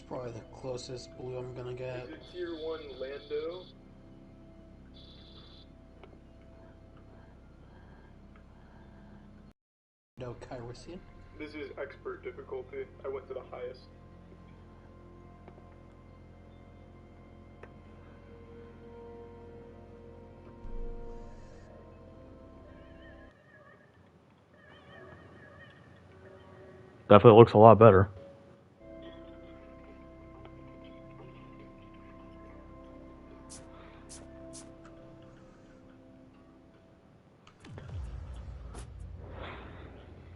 Probably the closest blue I'm gonna get. Is it tier 1 Lando? No Kyrosian. This is expert difficulty. I went to the highest. Definitely looks a lot better.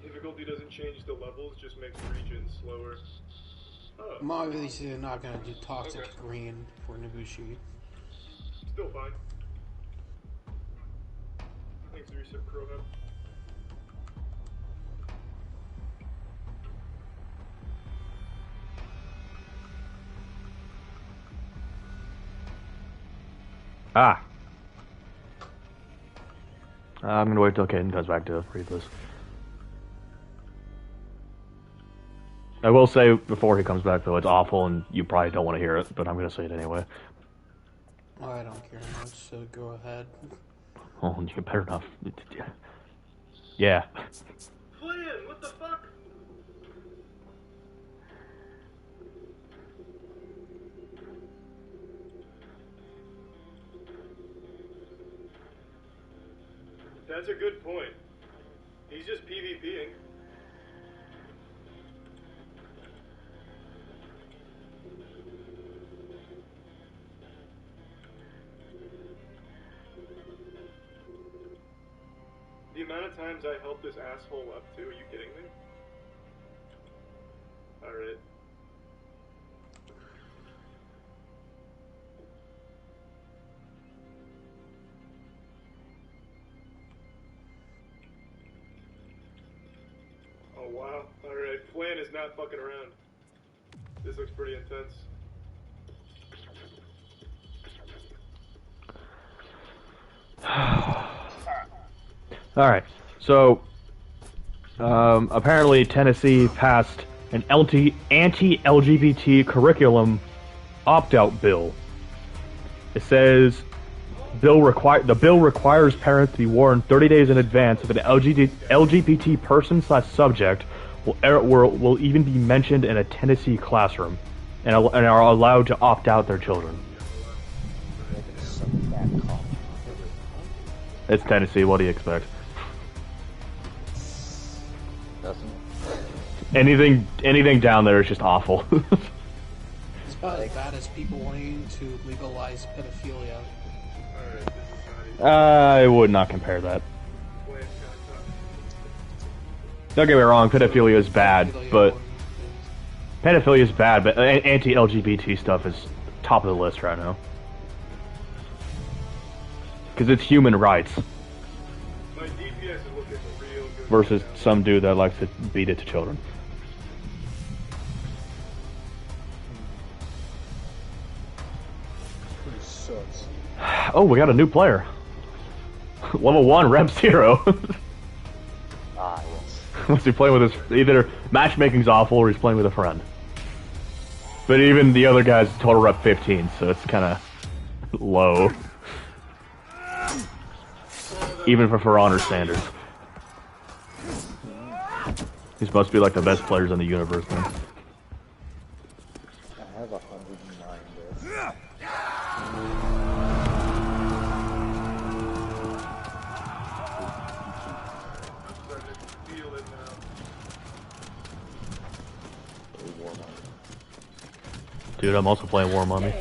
Difficulty doesn't change the levels, just makes regions slower. Oh. I'm obviously not gonna do toxic green for Nobushi. Still fine. Thanks for your sip, Corona. Ah. I'm gonna wait till Caden comes back to read this. I will say before he comes back though, it's awful and you probably don't want to hear it, but I'm gonna say it anyway. I don't care much, so go ahead. Oh, you better not. Yeah. Flynn, what the fuck? That's a good point. He's just PvPing. The amount of times I helped this asshole up too, are you kidding me? Alright. Oh wow. Alright, Flan is not fucking around. This looks pretty intense. Alright, so apparently Tennessee passed an anti-LGBT curriculum opt-out bill. It says the bill requires parents to be warned 30 days in advance if an LGBT person/subject will even be mentioned in a Tennessee classroom, and are allowed to opt out their children. It's Tennessee. What do you expect? Anything down there is just awful. It's about as bad as people wanting to legalize pedophilia. I would not compare that. Don't get me wrong, pedophilia is bad, but anti-LGBT stuff is top of the list right now. Because it's human rights. My DPS is looking real good. Versus some dude that likes to beat it to children. Sucks. Oh, we got a new player. Level 1, rep 0. Ah, yes. Must be playing with his... Either matchmaking's awful or he's playing with a friend. But even the other guy's total rep 15, so it's kind of low. Even for honor standards. He's supposed to be like the best players in the universe, man. I have 109 there. Dude, I'm also playing War Mummy.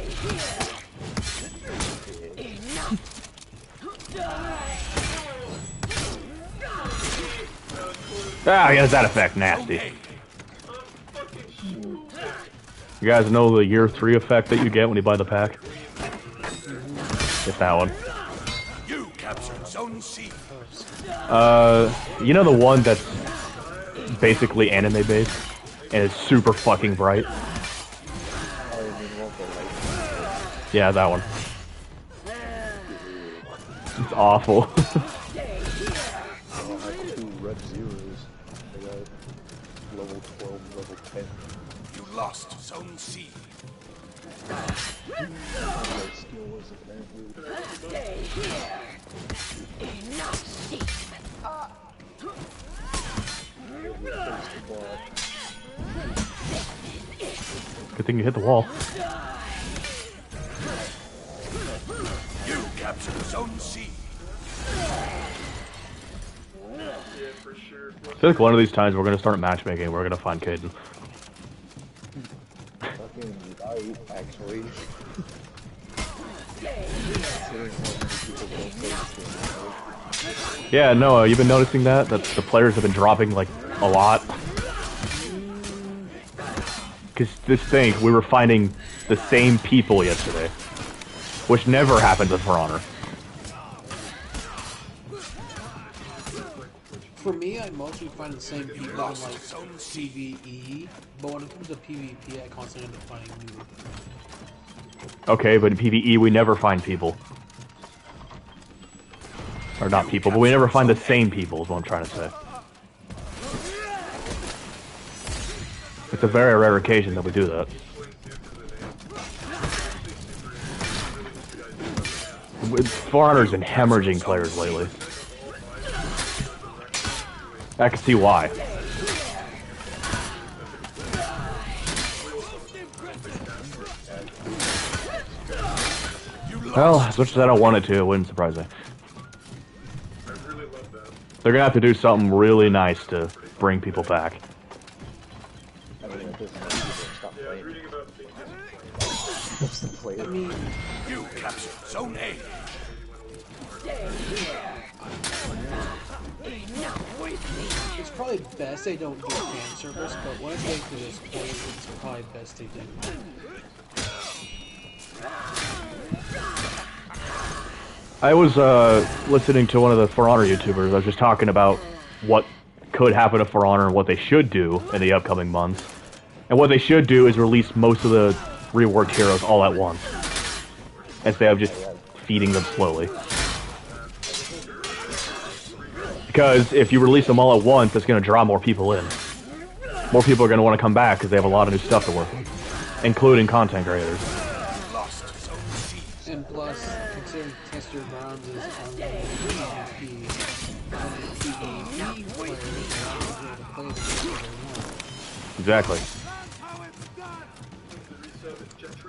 Ah, he has that effect. Nasty. You guys know the year 3 effect that you get when you buy the pack? Get that one. You captured Zone C. You know the one that's basically anime based and it's super fucking bright? Yeah, that one. It's awful. lost Zone C. My skill was apparently. Stay here. Enough sheep. Good thing you hit the wall. You captured Zone C. Yeah, for sure. I feel like one of these times we're gonna start matchmaking and we're gonna find Caden. Fucking right, actually. Yeah, Noah, you've been noticing that the players have been dropping like a lot. Because just think, we were finding the same people yesterday, which never happens with For Honor. For me, I mostly find the same people in like PvE, but when it comes to PvP, I constantly end up finding new. Okay, but in PvE we never find people. Or not people, but we never find the same people is what I'm trying to say. It's a very rare occasion that we do that. For Honor's been hemorrhaging players lately. I can see why. Well, as much as I don't want it to, it wouldn't surprise me. They're gonna have to do something really nice to bring people back. I mean, it doesn't make people stop playing. I mean, You captured Zone A. it's probably best they don't do fan service, but when it's getting to this point, it's probably best they do. I was listening to one of the For Honor YouTubers. I was just talking about what could happen to For Honor and what they should do in the upcoming months. And what they should do is release most of the reworked heroes all at once, instead of just feeding them slowly. Because if you release them all at once, it's going to draw more people in. More people are going to want to come back because they have a lot of new stuff to work with, including content creators. Lost Zone C. And plus, considering Test Your Grounds is on the PvP, and the PvE players are not able to play the game anymore. Exactly.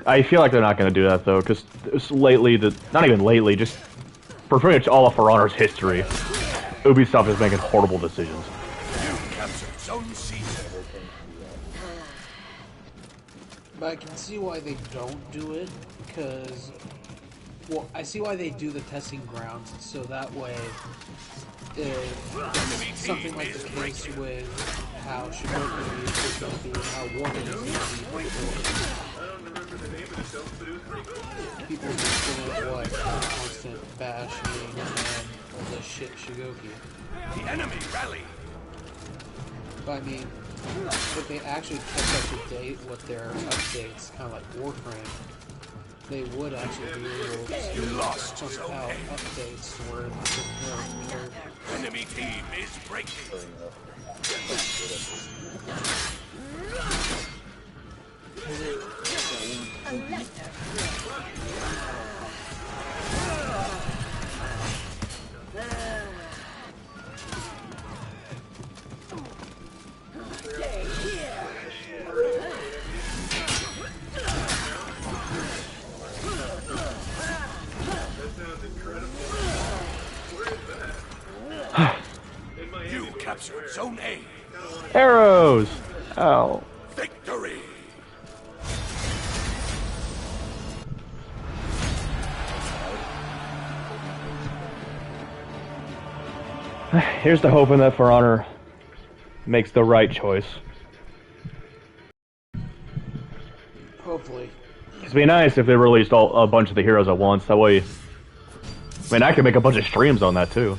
I feel like they're not going to do that though, because lately, not even lately, just for pretty much all of For Honor's history, Ubisoft is making horrible decisions. You captured Zone C. But I can see why they don't do it, because, well, I see why they do the testing grounds, so that way, if something like the case with how Shigoku is going to be, how Warden is going to be, people are just going to, what, constant bashing and the shit Shigoku. The enemy rally. But I mean, if they actually kept up to date with their updates, kind of like Warframe, they would actually be able to pump out updates where the Enemy team is breaking. You captured Zone A. Arrows! Oh. Victory. Here's to hoping that For Honor makes the right choice. Hopefully. It'd be nice if they released a bunch of the heroes at once. That way, I mean, I could make a bunch of streams on that too,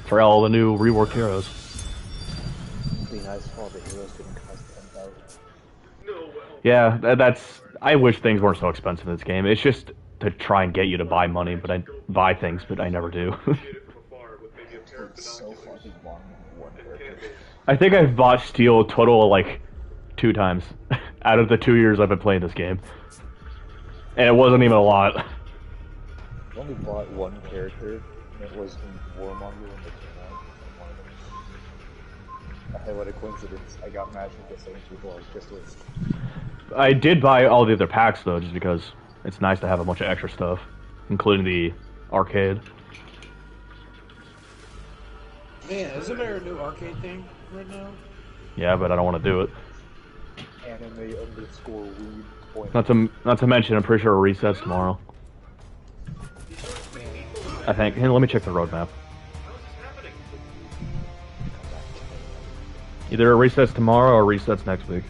for all the new reworked heroes. It'd be nice if all the heroes didn't cost 10,000. Yeah, that's. I wish things weren't so expensive in this game. It's just to try and get you to buy money, but I buy things, but I never do. It's so fucking long. One character. I think I've bought Steel a total of like 2 times. out of the 2 years I've been playing this game. And it wasn't even a lot. I only bought one character, and it was in Warmonger when they came out. Hey, what a coincidence. I got matched with the same people I was just with. I did buy all the other packs, though, just because it's nice to have a bunch of extra stuff, including the arcade. Man, isn't there a new arcade thing right now? Yeah, but I don't want to do it. Anime_weed point. Not to mention, I'm pretty sure it resets tomorrow. I think. Hey, let me check the roadmap. Either it resets tomorrow or resets next week.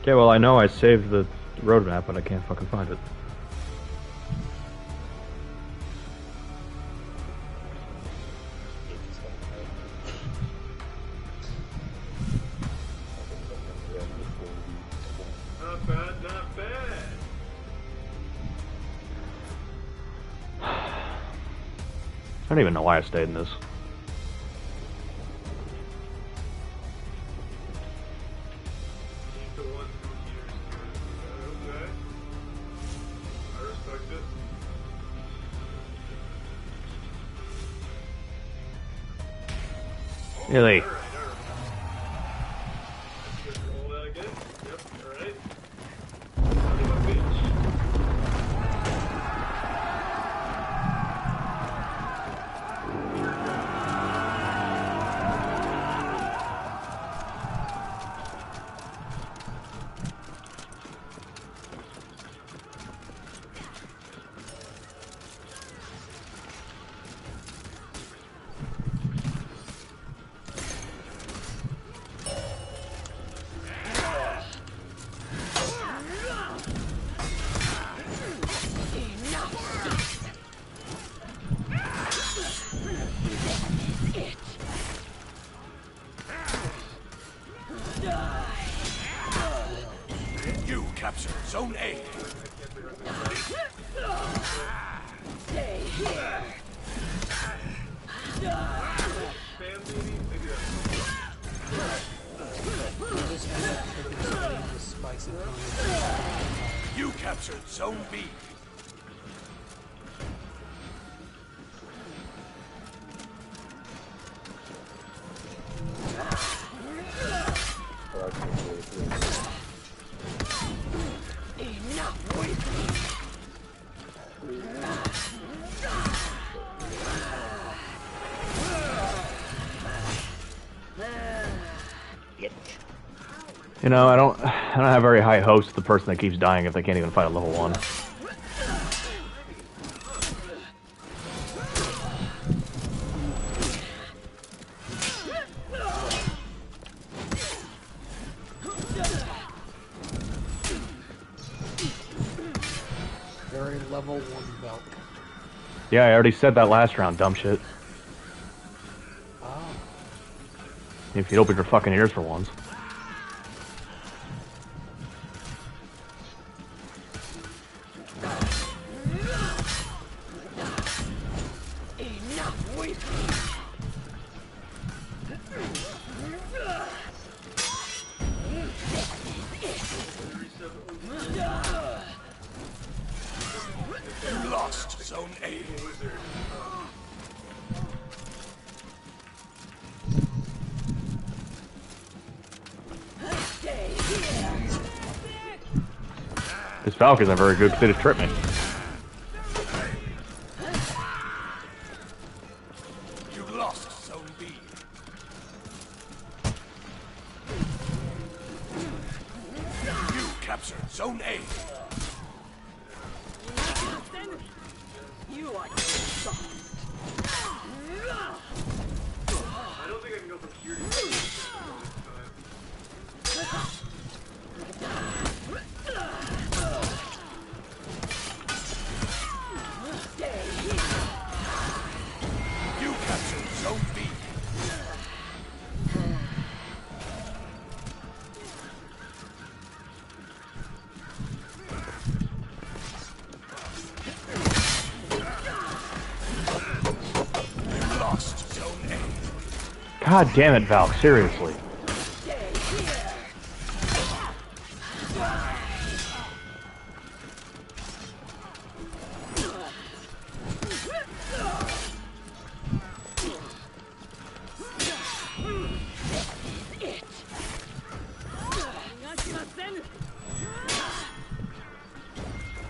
Okay, well, I know I saved the roadmap, but I can't fucking find it. Not bad, not bad. I don't even know why I stayed in this. Really? You captured Zone A. Stay here. You captured Zone B. Enough weeping. You know, I don't have very high hopes of the person that keeps dying if they can't even fight at level 1. Very level 1 belt. Yeah, I already said that last round, dumb shit. Oh. If you'd open your fucking ears for once. Enough weeping. You lost Zone A. Stay here. This Falcon's not very good because they just tripped me. You lost Zone B. You captured Zone A. You God damn it, Valk, seriously.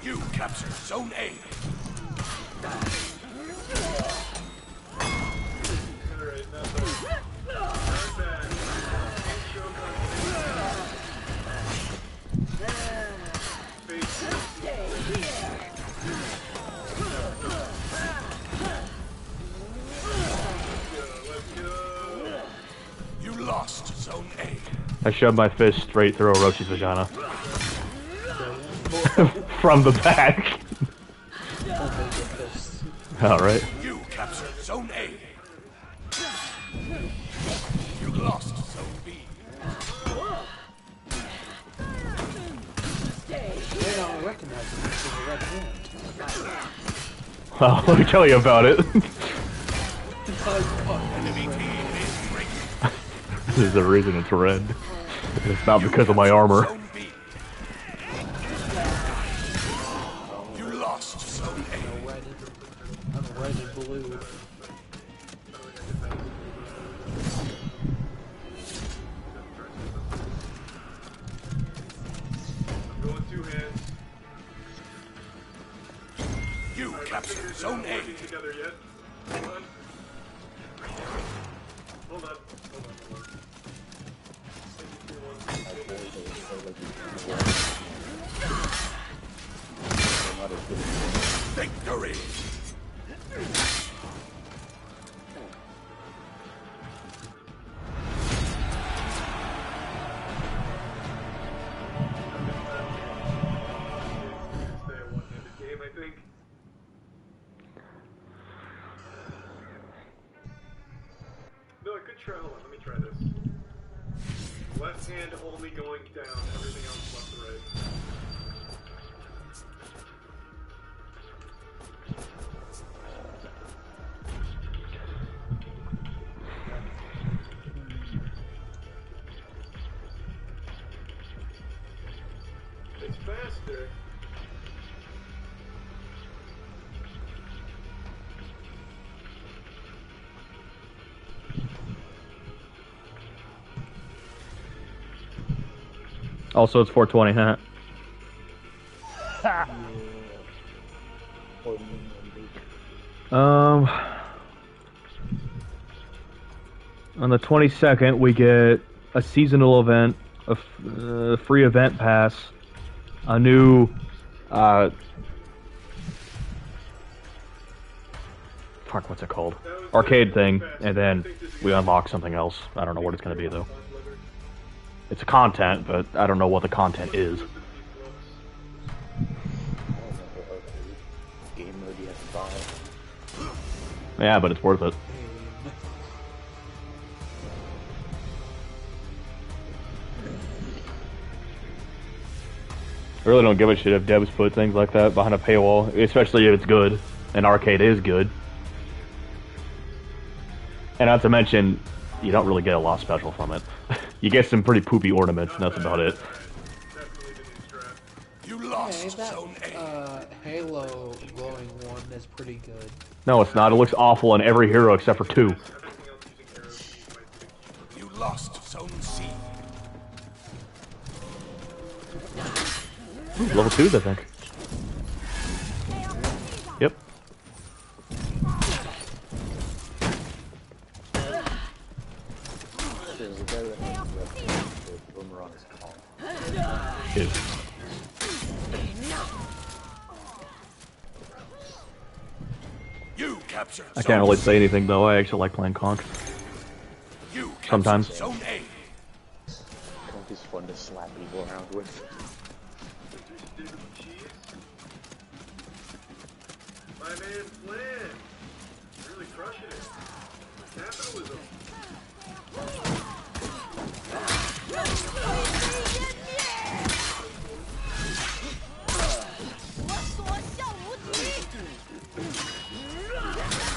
You captured Zone A. Alright, not bad. Not bad. Choke on face. Let's go. You lost Zone A. I shoved my fist straight through Oroshi's vagina. From the back. Alright. You captured Zone A. You lost Zone B. They don't recognize it because of the red hand. Well, let me tell you about it. Enemy team is breaking. There's the reason it's red. It's not because of my armor. Zone B. You lost Zone A. I'm red and blue. I'm going two hands. You captured Zone A. Working together yet? Hold on. Hold on. Hold on. Hold on. Victory. Stay a one-handed game, I think. No, I could try. Hold on, let me try this. Left hand only going down, everything else left to right. It's faster. Also, it's 420, huh? On the 22nd, we get a seasonal event, a free event pass, a new, fuck, what's it called? Arcade thing, and then we unlock something else. I don't know what it's gonna be, though. It's a content, but I don't know what the content is. Game mode you have to buy. Yeah, but it's worth it. I really don't give a shit if devs put things like that behind a paywall, especially if it's good. And arcade is good. And not to mention, you don't really get a lot special from it. You get some pretty poopy ornaments, and that's about it. Definitely the new strat. You Hey, lost Zone A. that Halo glowing one is pretty good. No, it's not. It looks awful on every hero except for 2. Everything else using arrows keys might be. You lost Zone C. Ooh, level 2s, I think. Yep. There's a guy that has the boomer on his collar. Ew. You captured I can't really say anything, though. I actually like playing Conk. You captured Sometimes. Zone A. Conk is fun to slap people around with. My man Flynn! Really crushing it. Capitalism.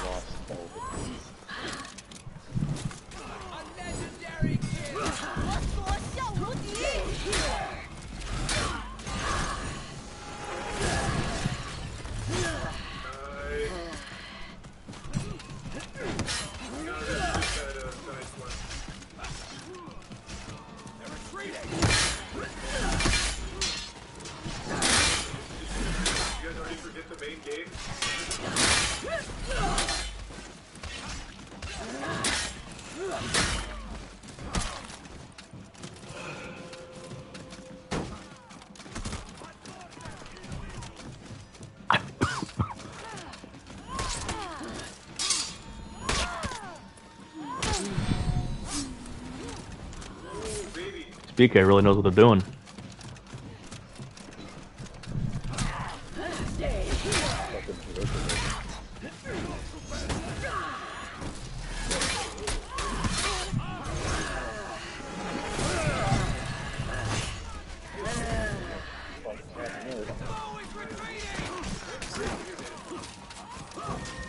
Lost all the the main gate. BK really knows what they're doing.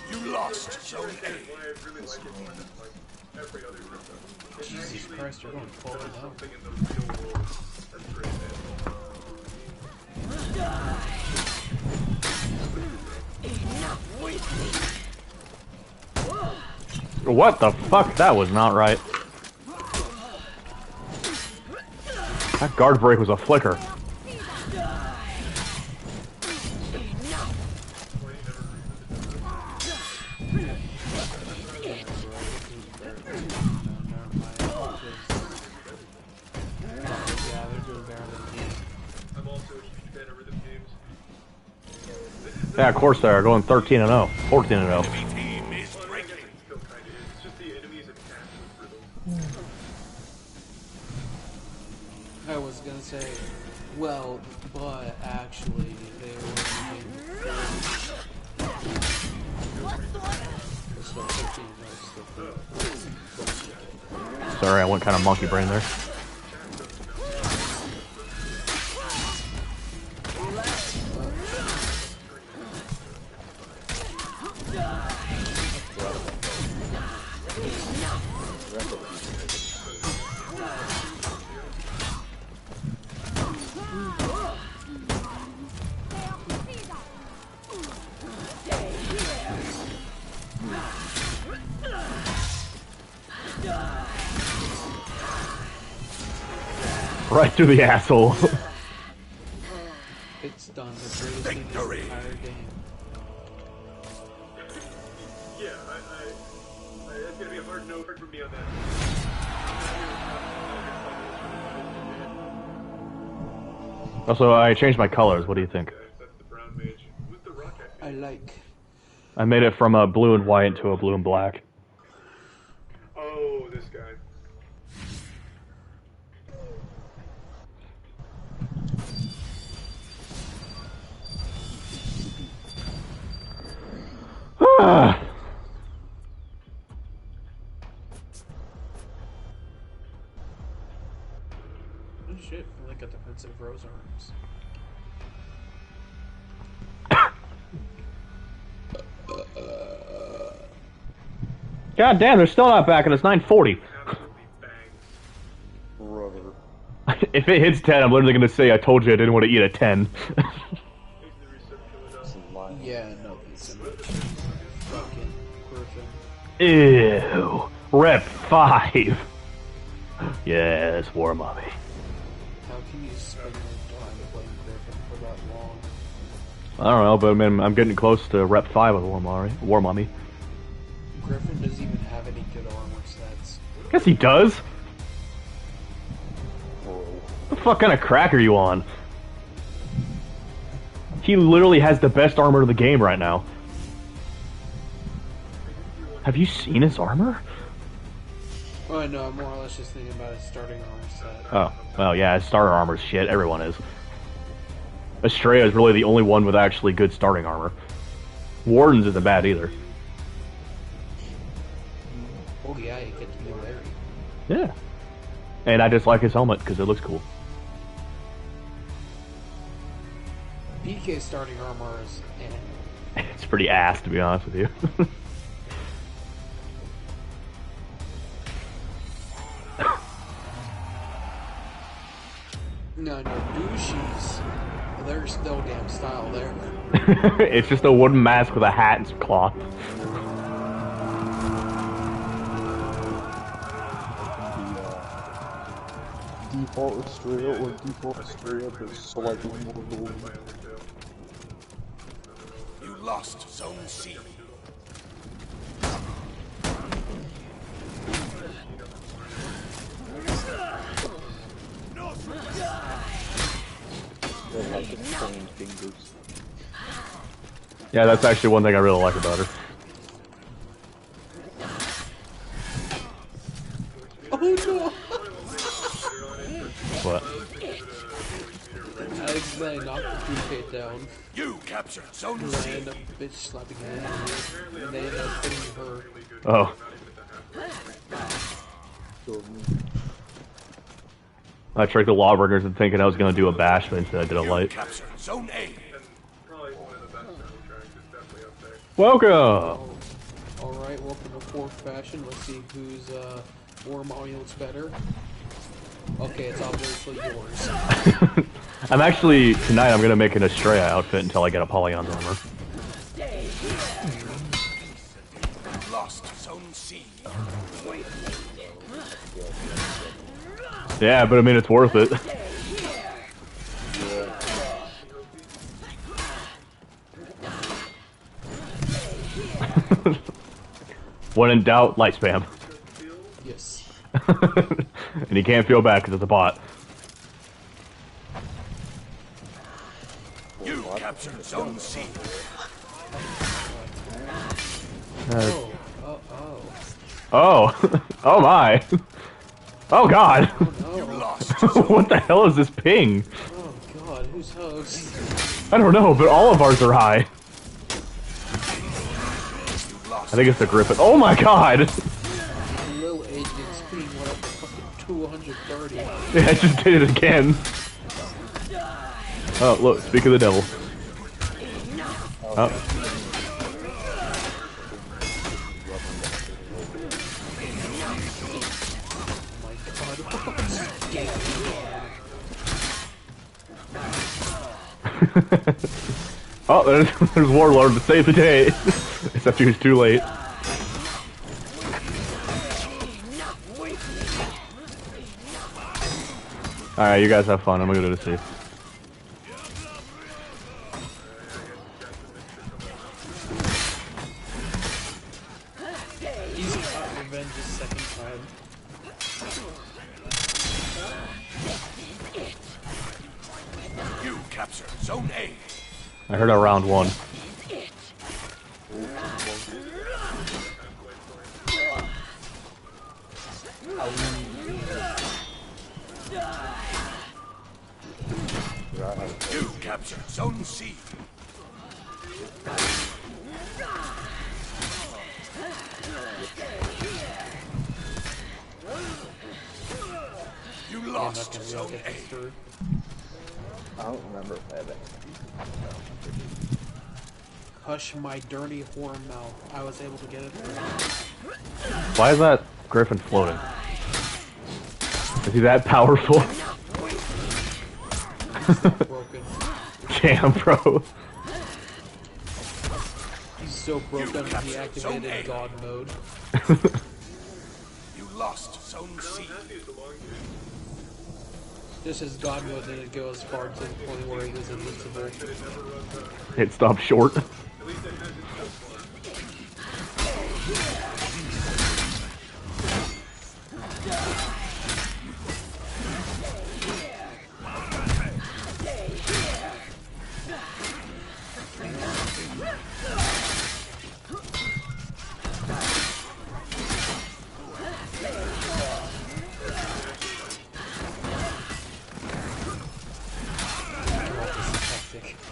You lost Zone A. Jesus Christ, you're going forward now. Something in the real world that's great. What the fuck? That was not right. That guard break was a flicker. Yeah, of course they are. Going 13-0, 14-0. Team is breaking. It's just the enemies attack for them. I was gonna say, well, but actually, they were still 15, Sorry, I went kind of monkey brain there. Right through the asshole. It's done. The greatest thing in the entire game. Yeah, it's gonna be a hard no for me on that. Also, I changed my colors. What do you think? That's the brown mage. Who's the rocket? I like. I made it from a blue and white to a blue and black. Oh, this guy. Ah. Oh shit, I like a defensive rose arms. God damn, they're still not back and it's 9:40. Brother. If it hits 10, I'm literally gonna say I told you I didn't want to eat at 10. Yeah, no, it's fucking Griffin. Ew. Rep 5. Yes, War Mommy. How can you spend your time playing Griffin for that long? I don't know, but I mean, I'm getting close to Rep 5 with War Mommy. Griffin doesn't even have any good armor stats. Guess he does. What the fuck kind of crack are you on? He literally has the best armor in the game right now. Have you seen his armor? Oh, no, I'm more or less just thinking about his starting armor set. Oh, well, yeah, his starter armor's shit. Everyone is. Estrella is really the only one with actually good starting armor. Warden's isn't bad either. Oh, yeah, you get to be Larry. Yeah. And I just like his helmet because it looks cool. PK's starting armor is It's pretty ass, to be honest with you. No, douchies. They're still damn style there. It's just a wooden mask with a hat and some cloth. Default Estrella or default Estrella, but selecting more gold. lost Zone C. They like the trained fingers. Yeah, that's actually one thing I really like about her. Oh no! What? I accidentally knocked the duplicate down. You captured Zone And I C. ended up bitch slapping her. And they ended up hitting her. Oh. I tricked the lawbreakers into thinking I was gonna do a bash, but instead I did a You light. captured Zone A. And probably one of the best soundtracks. It's definitely up there. Welcome! Alright, welcome to Fourth Fashion. Let's see whose war monument's better. Okay, it's obviously yours. I'm actually, tonight I'm gonna make an Estrella outfit until I get a Polygon's armor. Lost Zone C. Yeah, but I mean, it's worth it. When in doubt, light spam. Yes. And you can't feel bad because it's a bot. You captured Zone C. Oh, oh, oh. Oh! Oh my! Oh god! You lost What the hell is this ping? Oh god, who's host? I don't know, but all of ours are high. You lost. I think it's the Griffin. Oh my god! Lil Agent's being what up to fucking 230. Yeah, I just did it again. Oh, look, speak of the devil. Oh. Oh, there's Warlord to save the day. Except he was too late. Alright, you guys have fun. I'm gonna go to the sea. He's got revenge a second time. You captured Zone A. I heard a round one. You captured Zone C. You I'm lost not gonna be able to Zone get this A. through. I don't remember if I had that. Hush my dirty whore mouth. I was able to get it through. Why is that Griffin floating? Is he that powerful? Broken. Damn, bro. He's so broken he activated God mode. You lost Zone C. Just as God mode didn't go as far to the point where he was invincible. It stopped short.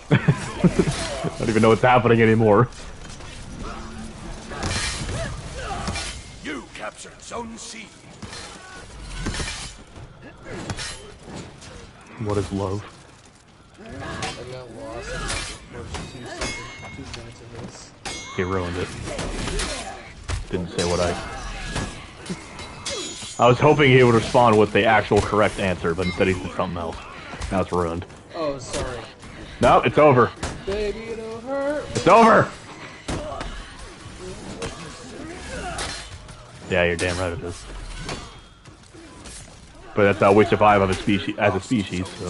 I don't even know what's happening anymore. You captured Zone C. What is love? I got lost in the first 2 minutes of this. He ruined it. Didn't say what I was hoping he would respond with the actual correct answer, but instead he said something else. Now it's ruined. Oh, sorry. No, it's over. Baby, it don't hurt. It's over! Yeah, you're damn right it is. But that's how we survive as a species, so.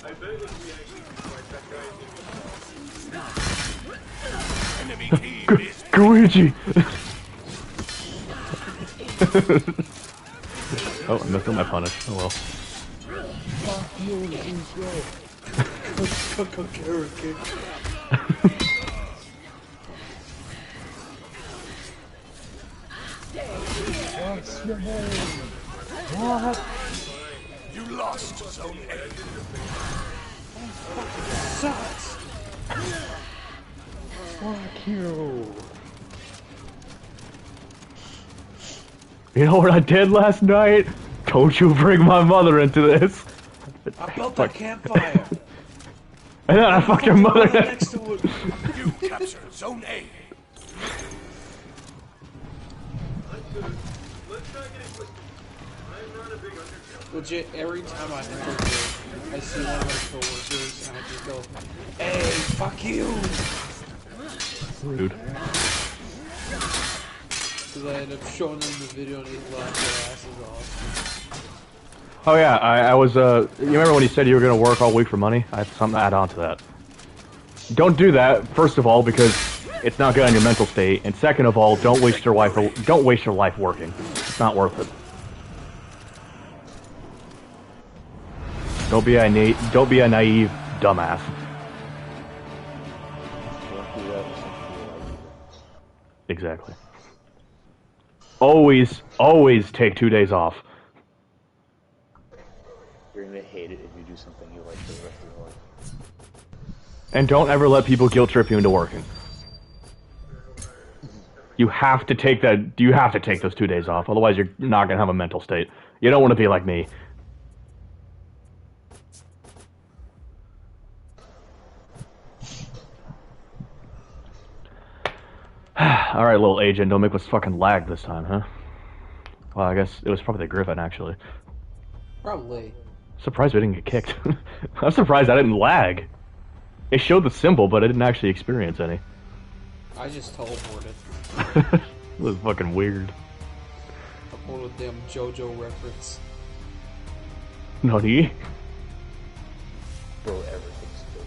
I bet if we actually fight that guy, Enemy team is Luigi! Oh, I missed my punish. Oh well. you lost zone A. Sucks. Fuck you. You know what I did last night? Don't you bring my mother into this. I built that campfire. And then I fucked your mother Next to it. You captured zone A. let's not get it twisted. I'm not a big Undertale. Legit, every time I enter a game, I see one of my coworkers and I just go, "Hey, fuck you!" Rude. Because I end up showing them the video and they laugh their asses off. Oh yeah, I was, you remember when you said you were gonna work all week for money? I have something to add on to that. Don't do that, first of all, because it's not good on your mental state, and second of all, don't waste your life working. It's not worth it. Don't be a naive dumbass. Don't do that with something Exactly. Always take 2 days off. you're gonna hate it if you do something you like for the rest of your life. And don't ever let people guilt trip you into working. You have to take those 2 days off, otherwise you're not gonna have a mental state. You don't want to be like me. Alright, little agent, don't make us fucking lag this time, huh? Well, I guess it was probably the Griffin, actually. Probably. Surprised we didn't get kicked. I'm surprised I didn't lag. It showed the symbol, but I didn't actually experience any. I just teleported. It was fucking weird. I pulled a damn JoJo reference. Nani? Bro, everything's good.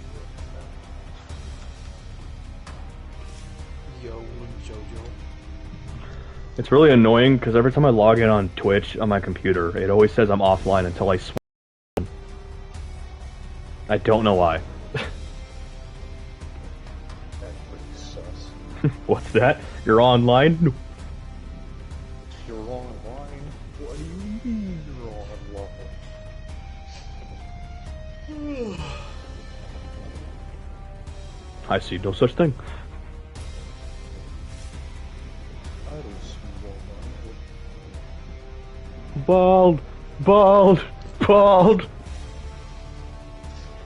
Yo, and JoJo. It's really annoying because every time I log in on Twitch on my computer, it always says I'm offline until I swim. I don't know why. That's pretty sus. What's that? You're online? You're online? What do you mean you're online? I see no such thing. I don't see online. Bald! Bald! Bald!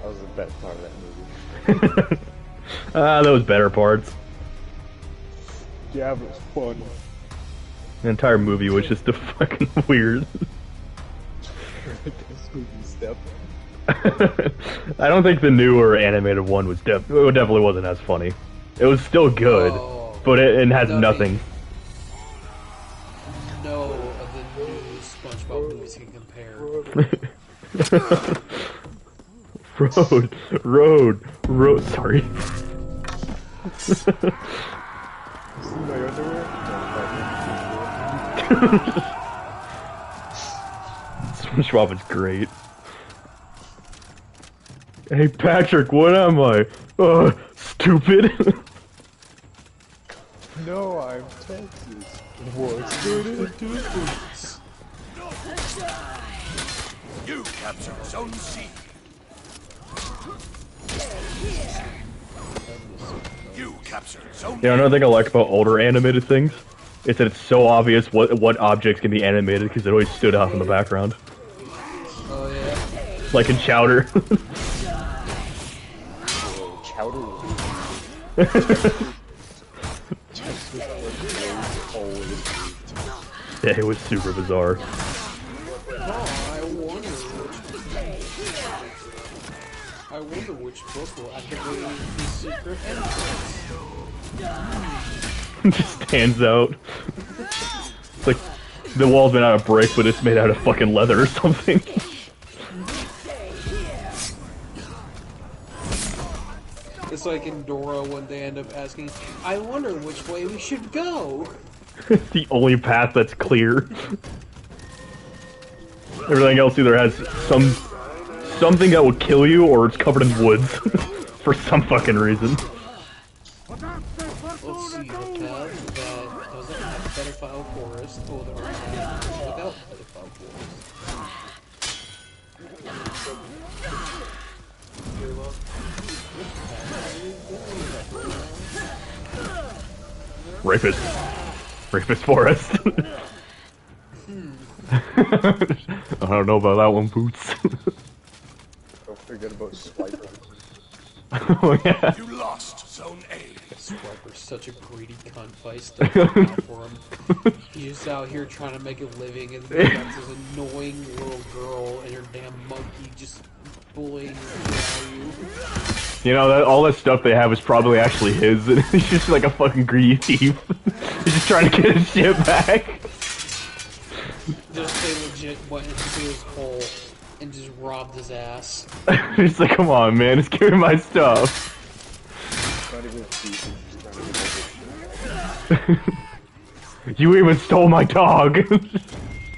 That was the best part of that movie. Those better parts. Yeah, but it was fun. The entire movie was just a fucking weird. This movie step. I don't think the newer animated one was definitely wasn't as funny. It was still good, Oh, but it has nothing. No of the new SpongeBob movies can compare. Road. Sorry. See my underwear? SpongeBob is great. Hey Patrick, what am I? Stupid. No, I'm Texas. What's good into this? You captured zone C. You captured zone You know, another thing I like about older animated things is that it's so obvious what objects can be animated because it always stood out in the background. Oh yeah. Like in Chowder. Chowder. Yeah, it was super bizarre. Oh, I wonder which book will activate the secret entrance. Just stands out. It's like The wall's made out of brick, but it's made out of fucking leather or something. It's like in Dora when they end up asking, I wonder which way we should go. The only path that's clear. Everything else either has something that will kill you, or it's covered in woods for some fucking reason. Let's see, the path that doesn't have pedophile forest, or the path without pedophile forest. Rapist. Rapist forest. I don't know about that one, Boots. Don't forget about Swiper. Oh yeah. You lost Zone A. Swiper's such a greedy cunt, but I still feel bad for him. He's just out here trying to make a living, and that's this annoying little girl and her damn monkey just bullying you. You know, all that stuff they have is probably actually his, and he's just like a fucking greedy thief. He's just trying to get his shit back. Just they legit went into his hole and just robbed his ass. He's like, come on, man, just give me my stuff. Not even a thief, he's just trying to get You even stole my dog.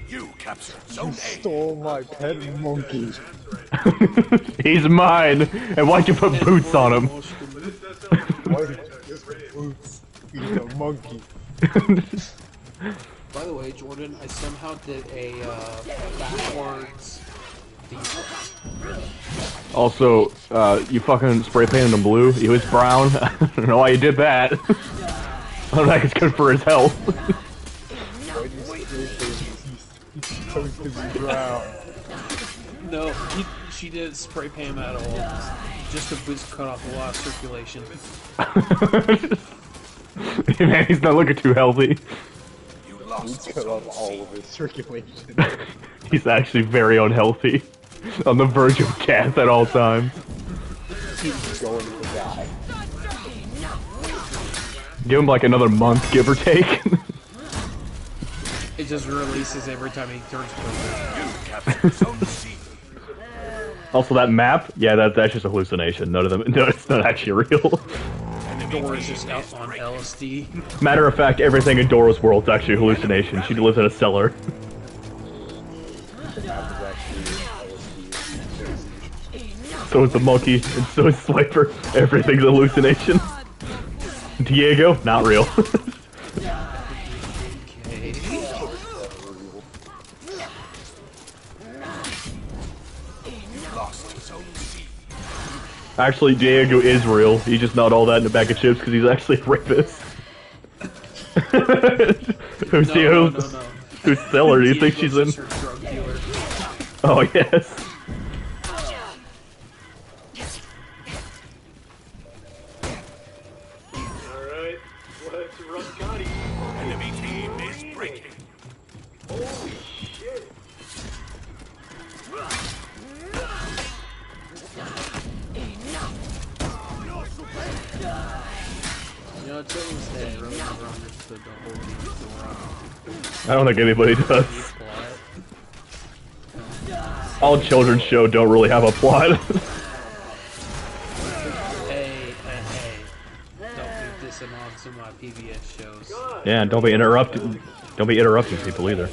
You captured Zone A. Stole my pet monkey. He's mine. And why'd you put boots on him? Why did you just boots? He's a monkey. By the way, Jordan, I somehow did a backwards defense. Also, you fucking spray painted him blue. He was brown. I don't know why you did that. I don't think it's good for his health. Why did you spray paint? He's supposed to be brown. No, she didn't spray paint him at all. Just to cut off a lot of circulation. Man, he's not looking too healthy. You He lost cut Zone off all of his circulation. He's actually very unhealthy. On the verge of death at all times. He's going to die. Give him like another month, give or take. It just releases every time he turns purple. You captured Zone C. Also, that map, yeah, that's just a hallucination. None of them, no, it's not actually real. Dora's just out on LSD. Matter of fact, everything in Dora's world is actually a hallucination. She lives in a cellar. The map is actually LSD. So is the monkey, and so is Swiper. Everything's a hallucination. Diego, not real. Okay. You lost Zone C. Actually, Diego is real. He's just not all that in a bag of chips because he's actually a rapist. Who's No. whose cellar do you think she's in? Diego's just her drug dealer. Oh, yes. Alright, let's run Gotti. Enemy team is breaking. Holy shit. You know, it's always that really never understood the whole Dora. I don't think anybody does. Plot. All children's show don't really have a plot. Hey. Don't be dissing on some of my PBS shows. Yeah, don't be interrupting. Don't be interrupting people either.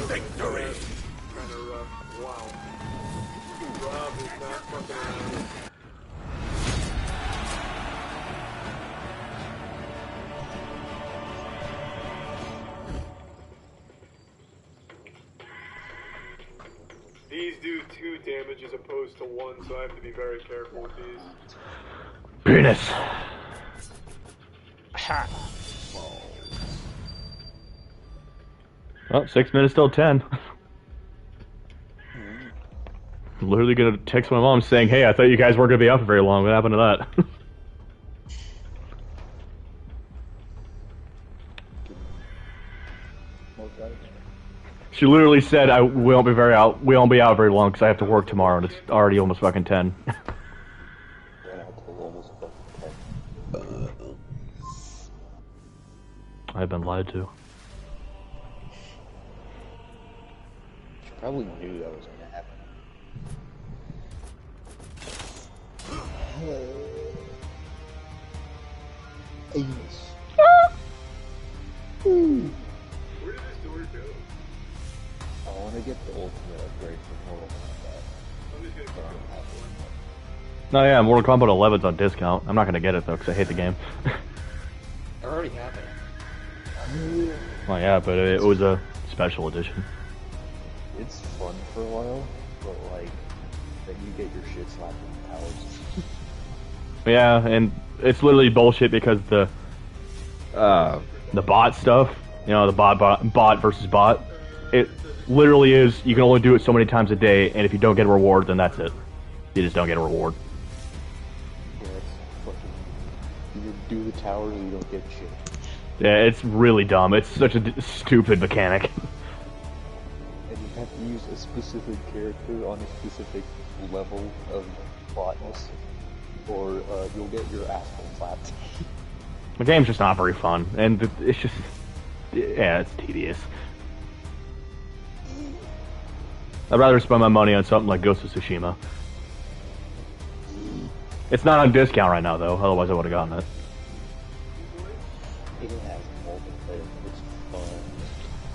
Victory. Kinda rough. Wow. Rob is not fucking around. These do 2 damage as opposed to 1, so I have to be very careful with these. Penis. Oh, 6 minutes till 10. I'm literally gonna text my mom saying, hey, I thought you guys weren't gonna be out for very long. What happened to that? She literally said, we won't be out very long because I have to work tomorrow, and it's already almost fucking 10. Ran out till almost fucking 10. I've been lied to. She probably knew that was gonna happen. Anus. Where did this door go? I want to get the ultimate upgrade for Mortal Kombat. I'm just gonna But I go. don't have one. No, yeah, Mortal Kombat 11's on discount. I'm not gonna get it though because I hate the game. I already have it. Well, yeah, but it was a special edition. It's fun for a while, but like, then you get your shit slapped in the towers. Yeah, and it's literally bullshit because the bot stuff, you know, the bot versus bot, it literally is you can only do it so many times a day, and if you don't get a reward, then that's it. You just don't get a reward. Yeah, it's fucking. You do the towers or you don't get shit. Yeah, it's really dumb. It's such a stupid mechanic. And you have to use a specific character on a specific level of botness, or you'll get your asshole slapped. The game's just not very fun, and it's just, yeah, it's tedious. I'd rather spend my money on something like Ghost of Tsushima. It's not on discount right now, though, otherwise I would have gotten it. It has multiplayer, it's fun.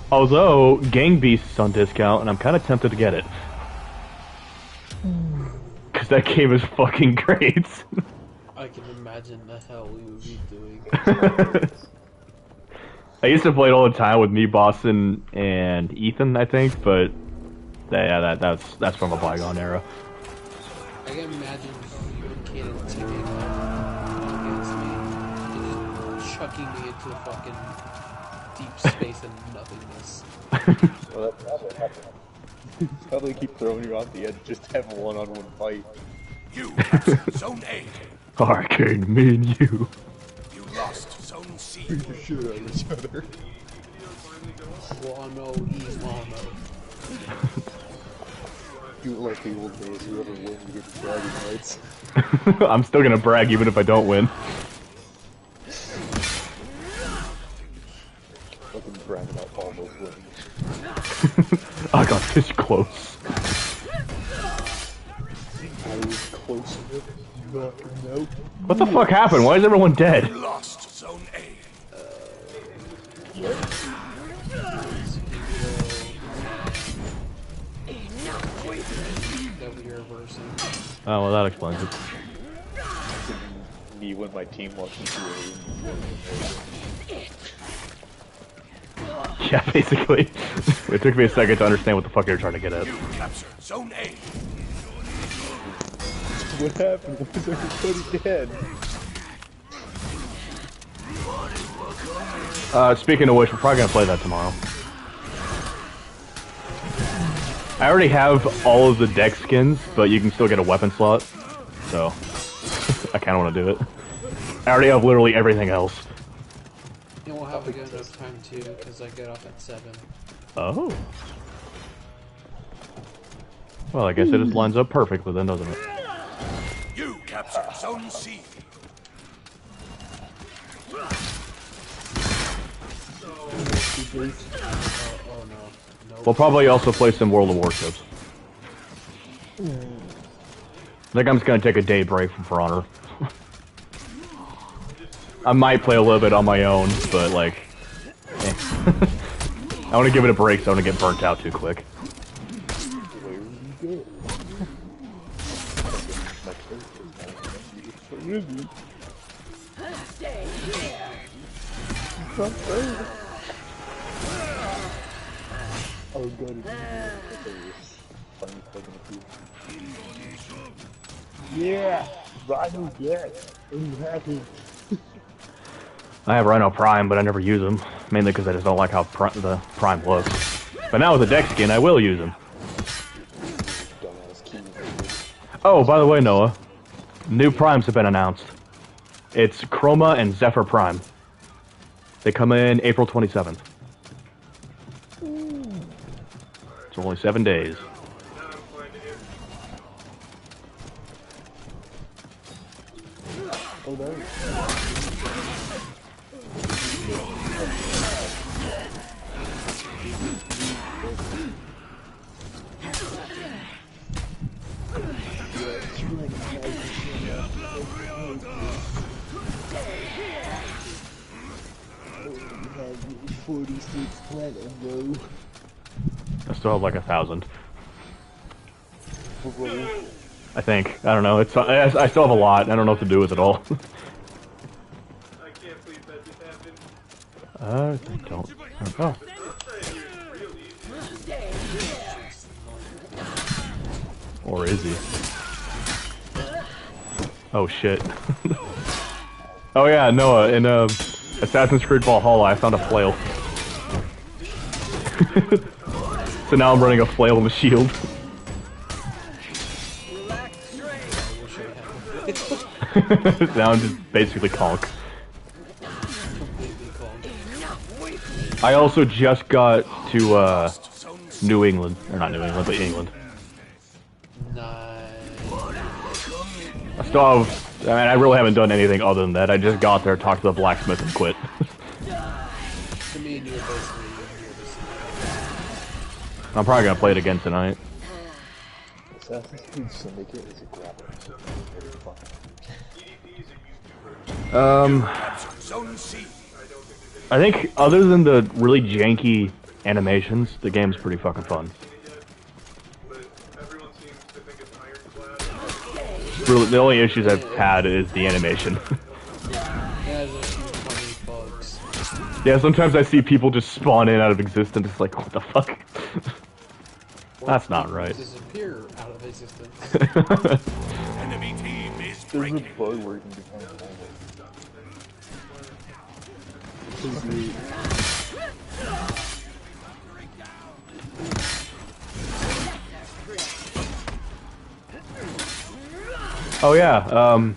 Although, Gang Beasts is on discount, and I'm kind of tempted to get it. Because that game is fucking great. I can imagine the hell we would be doing. I used to play it all the time with me, Boston, and Ethan, I think, but yeah, that's from a bygone era. I can imagine you and Kate and Timmy against me and just chucking me into the fucking deep space and nothingness. Well, that's what happened. Probably keep throwing you off the edge, just have a one-on-one fight. You captured Zone A. Arcade, me and you. You lost Zone C. Shit at each other. Wano, he's Wano. Do it like the old days, whoever wins gets bragging rights. I'm still gonna brag even if I don't win. Fucking brag about all those wins. I got this close. I was close to it. Nope. What the fuck happened? Why is everyone dead? You lost Zone A. That we are reversing. Oh, well, that explains it. Me when my team walks into a room. Yeah, basically. It took me a second to understand what the fuck you were trying to get at. You captured Zone A. What happened? Why is everybody dead? Speaking of which, we're probably gonna play that tomorrow. I already have all of the deck skins, but you can still get a weapon slot, so I kinda wanna do it. I already have literally everything else. And we'll have a good enough time too, because I get off at 7. Oh. Well, I guess it just lines up perfectly then, doesn't it? You captured Zone C. Oh no. Nope. We'll probably also play some World of Warships. I think I'm just gonna take a day break from For Honor. I might play a little bit on my own, but like, eh. I want to give it a break so I don't get burnt out too quick. Where do you go? Stay here. Oh god, yeah, Rhino, yes, I'm happy. I have Rhino Prime, but I never use him, mainly because I just don't like how the Prime looks. But now with the deck skin, I will use him. Oh, by the way, Noah, new Primes have been announced. It's Chroma and Zephyr Prime. They come in April 27th. It's only 7 days. Now I'm finding it. Oh no. Have 46 platinum, bro. I still have like 1,000. Bro. I think. I don't know. I still have a lot. I don't know what to do with it all. I can't believe that just happened. I don't. Oh. I'm saying he was real easy. Stay here. Or is he? Oh shit. Oh yeah, Noah, in Assassin's Creed Valhalla I found a flail. So now I'm running a flail and a shield. Now I'm just basically conk. I also just got to New England. Or not New England, but England. Nice. I still have, I mean, I really haven't done anything other than that. I just got there, talked to the blacksmith, and quit. To me, and you're basically I'm probably gonna play it again tonight. Assassin's Creed Syndicate is a grapple. Very fun. EDP is a YouTuber. Captured Zone C. I think other than the really janky animations, the game's pretty fucking fun. But everyone seems to think it's ironclad. Really, the only issues I've had is the animation. it has a few funny bugs. Yeah, sometimes I see people just spawn in out of existence. It's like, what the fuck? That's not right. Disappear out of existence. Enemy team is There's a breaking. bug working behind the hallway. Oh yeah,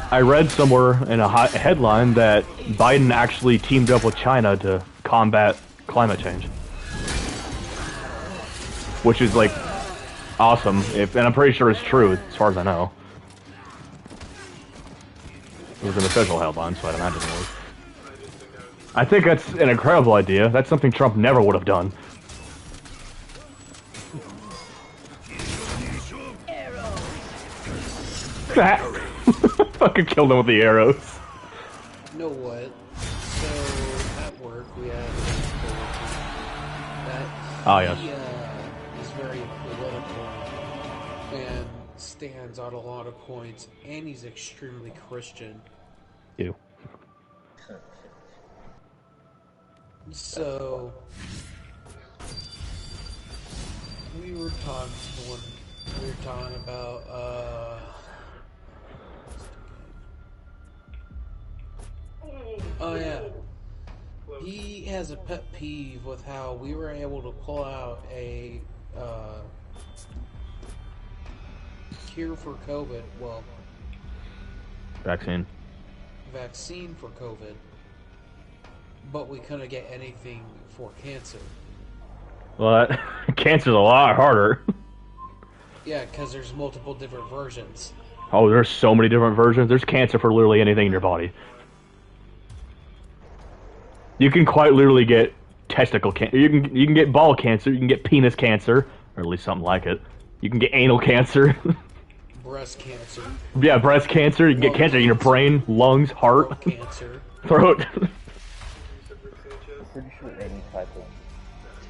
I read somewhere in a headline that Biden actually teamed up with China to combat climate change. Which is like awesome, and I'm pretty sure it's true as far as I know. It was an official headline, so I'd imagine it was. I think that's an incredible idea. That's something Trump never would have done. Fucking killed him with the arrows. You know what? So, at work, we have a coworker that Oh, yes. he, is very political and stands on a lot of points, and he's extremely Christian. Ew. So, we were talking about, oh yeah. He has a pet peeve with how we were able to pull out a cure for COVID, well, Vaccine. vaccine for COVID, but we couldn't get anything for cancer. Well, cancer's a lot harder. Yeah, because there's multiple different versions. Oh, there's so many different versions. There's cancer for literally anything in your body. You can quite literally get testicle cancer. You can get ball cancer. You can get penis cancer, or at least something like it. You can get anal cancer. Breast cancer. Yeah, breast cancer. You can get cancer in your brain, lungs, heart, Throat cancer. throat. I'm pretty sure any type of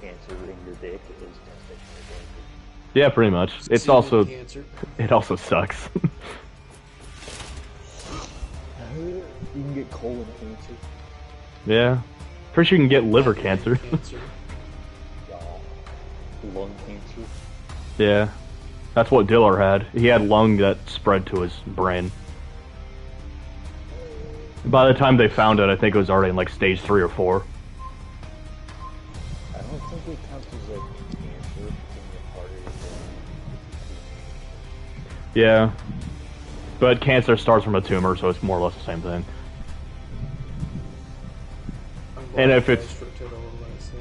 cancer in your dick is testicular cancer. Yeah, pretty much. It's Semen also cancer. it also sucks. You can get colon cancer. Yeah, pretty sure you can get liver cancer. Cancer. Lung cancer. Yeah, that's what Diller had. He had lung that spread to his brain. By the time they found it, I think it was already in like stage 3 or 4. I don't think it counts as like cancer in the artery. Yeah, but cancer starts from a tumor, so it's more or less the same thing. I'm And glad if you it's- guys for total advice,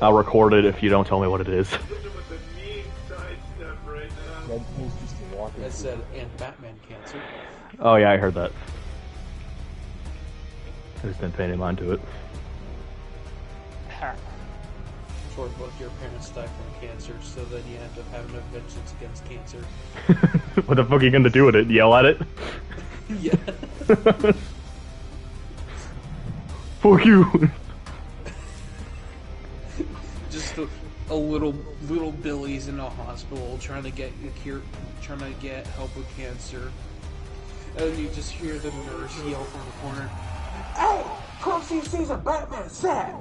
I'll record it if you don't tell me what it is. With the mean sidestep right now. Deadpool's just walking. I said, and Batman cancer. Oh yeah, I heard that. I just didn't pay any mind to it. Short book, your parents died from cancer, so then you end up having a vengeance against cancer. What the fuck are you gonna do with it? Yell at it? Yeah. Fuck you! Just a little Billy's in a hospital trying to get a cure, trying to get help with cancer, and you just hear the nurse yell from the corner, "Hey, come see season Batman set."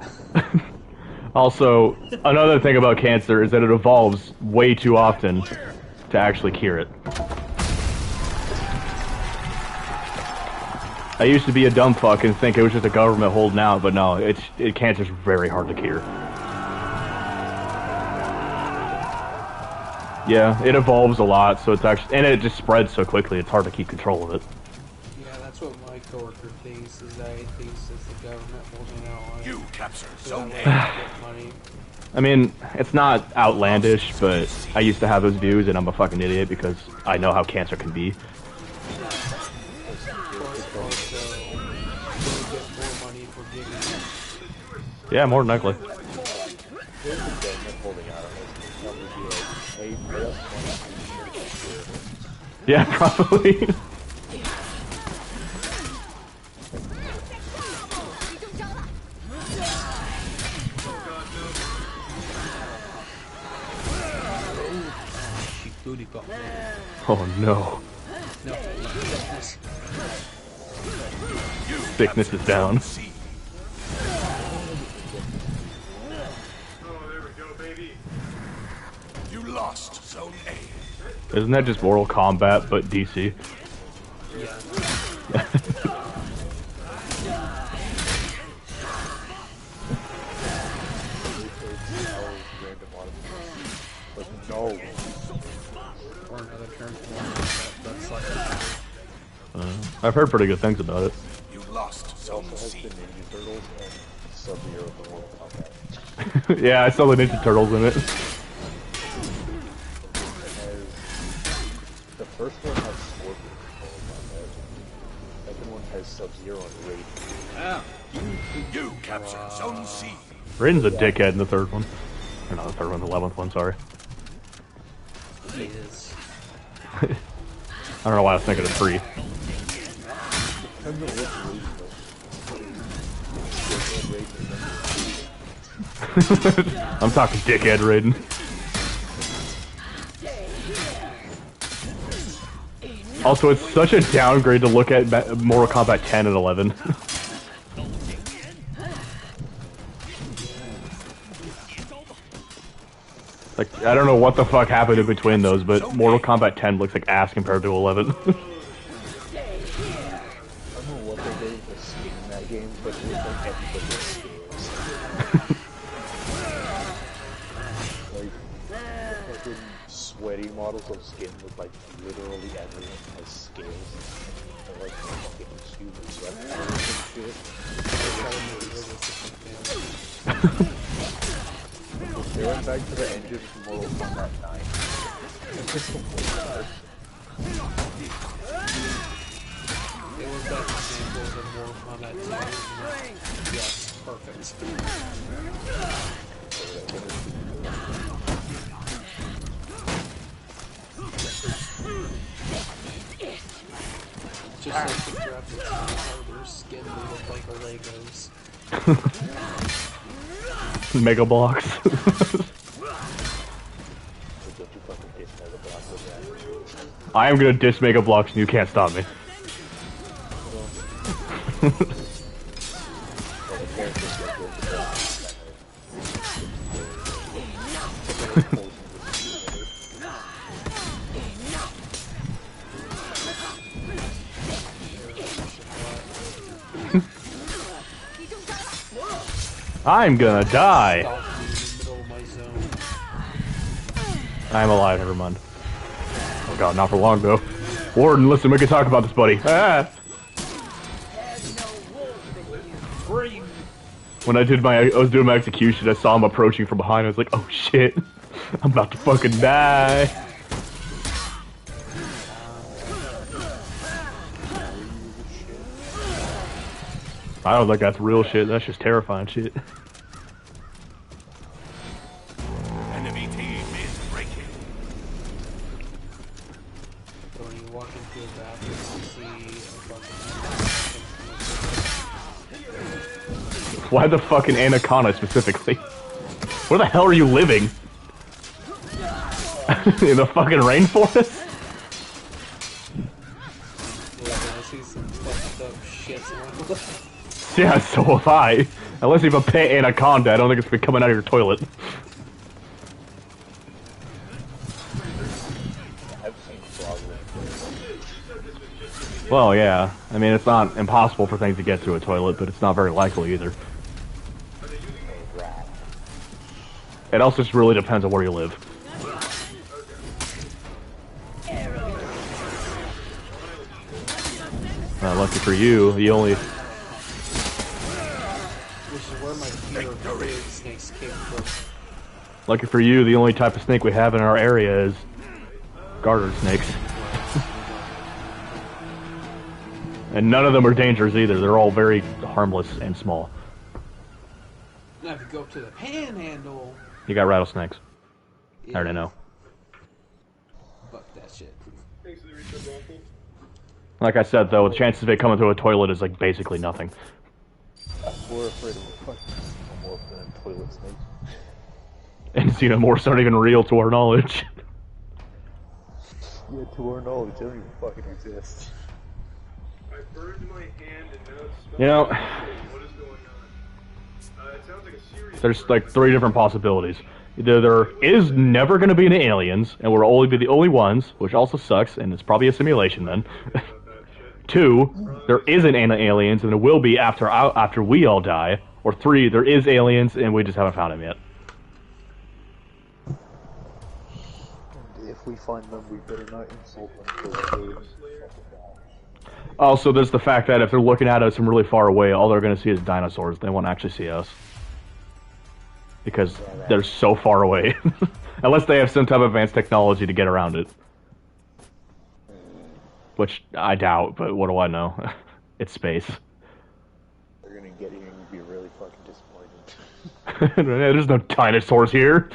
Also, another thing about cancer is that it evolves way too often to actually cure it. I used to be a dumb fuck and think it was just a government holding out, but no, cancer's very hard to cure. Yeah, it evolves a lot, so it's actually, and it just spreads so quickly, it's hard to keep control of it. Yeah, that's what my coworker thinks, is that he thinks it's the government holding out on it. You captured So Zone that way A. they get money. I mean, it's not outlandish, but I used to have those views, and I'm a fucking idiot because I know how cancer can be. Also, they get more money for giving. Yeah, more than likely. There's the government holding out on us. That would be like, hey, pay us money. Yeah, probably. Booty got me. Oh no. No, Thickness. Thickness is down. Oh, there we go, baby. You lost Zone A. Isn't that just Mortal Kombat, but DC? Yeah. But no. Or another term for that's like I've heard pretty good things about it. You lost It Zone also has C. the Ninja Turtles and Sub-Zero from Mortal Kombat. Yeah, I saw the Ninja Turtles in it. It has... The first one has Scorpion from Mortal Kombat. The second one has Sub-Zero and Raiden. ah, You captured Zone C. Raiden's a dickhead in the third one. Or not the third one, the 11th one, sorry. he is. I don't know why I was thinking of 3. Depends on which Raiden though. I'm talking dickhead Raiden. Also, it's such a downgrade to look at Mortal Kombat 10 and 11. Like, I don't know what the fuck happened in between those, but Mortal Kombat 10 looks like ass compared to 11. I don't know what they did with the skin in that game, but it was like everybody has scales. Like, the fucking sweaty models of skin with like literally everyone has scales. They're like fucking human sweat and shit. They went back to the engine from Mortal Kombat 9. It's just completely It was that example of Mortal Kombat 2. Yes, perfect. Just like the graphics how their skin they look like Legos. Mega Blocks. I am gonna diss Mega Blocks and you can't stop me. I'm gonna die. Stop being in the middle of my zone. I'm alive, never mind. Oh god, not for long though. Warden, listen, we can talk about this, buddy. Ah. Scream! When I was doing my execution, I saw him approaching from behind. I was like, oh shit, I'm about to fucking die. I don't think that's real shit. That's just terrifying shit. Enemy team is breaking. So when you walk into a bathroom, you see a fucking... Why the fucking anaconda specifically? Where the hell are you living? In the fucking rainforest? Yeah, I see some fucked up shit. Yeah, so have I. Unless you have a pet anaconda, I don't think it's been coming out of your toilet. Well, yeah. I mean, it's not impossible for things to get through a toilet, but it's not very likely either. It also just really depends on where you live. Lucky for you, you only... Which is where my fear of big snakes came from. Lucky for you, the only type of snake we have in our area is garter snakes. And none of them are dangerous either. They're all very harmless and small. Now if you go up to the panhandle... You got rattlesnakes. Yeah. I already know. Fuck that shit. Thanks for the research, Waffle. Like I said, though, the chances of it coming through a toilet is like basically nothing. I'm more afraid of fucking xenomorph than toilet snakes. And xenomorphs aren't even real to our knowledge. Yeah, to our knowledge, they don't even fucking exist. I burned my hand and now it smells You know, like shit. What is going on? It sounds like a serious... there's like 3 different possibilities. Either there is never going to be any aliens, and we'll only be the only ones, which also sucks, and it's probably a simulation then. 2, there isn't any aliens, and there will be after we all die. Or 3, there is aliens, and we just haven't found them yet. And if we find them, we better not insult them. Also, there's the fact that if they're looking at us from really far away, all they're going to see is dinosaurs. They won't actually see us. Because they're so far away. Unless they have some type of advanced technology to get around it. Which I doubt, but what do I know? It's space. They're gonna get here and be really fucking disappointed. There's no dinosaurs here.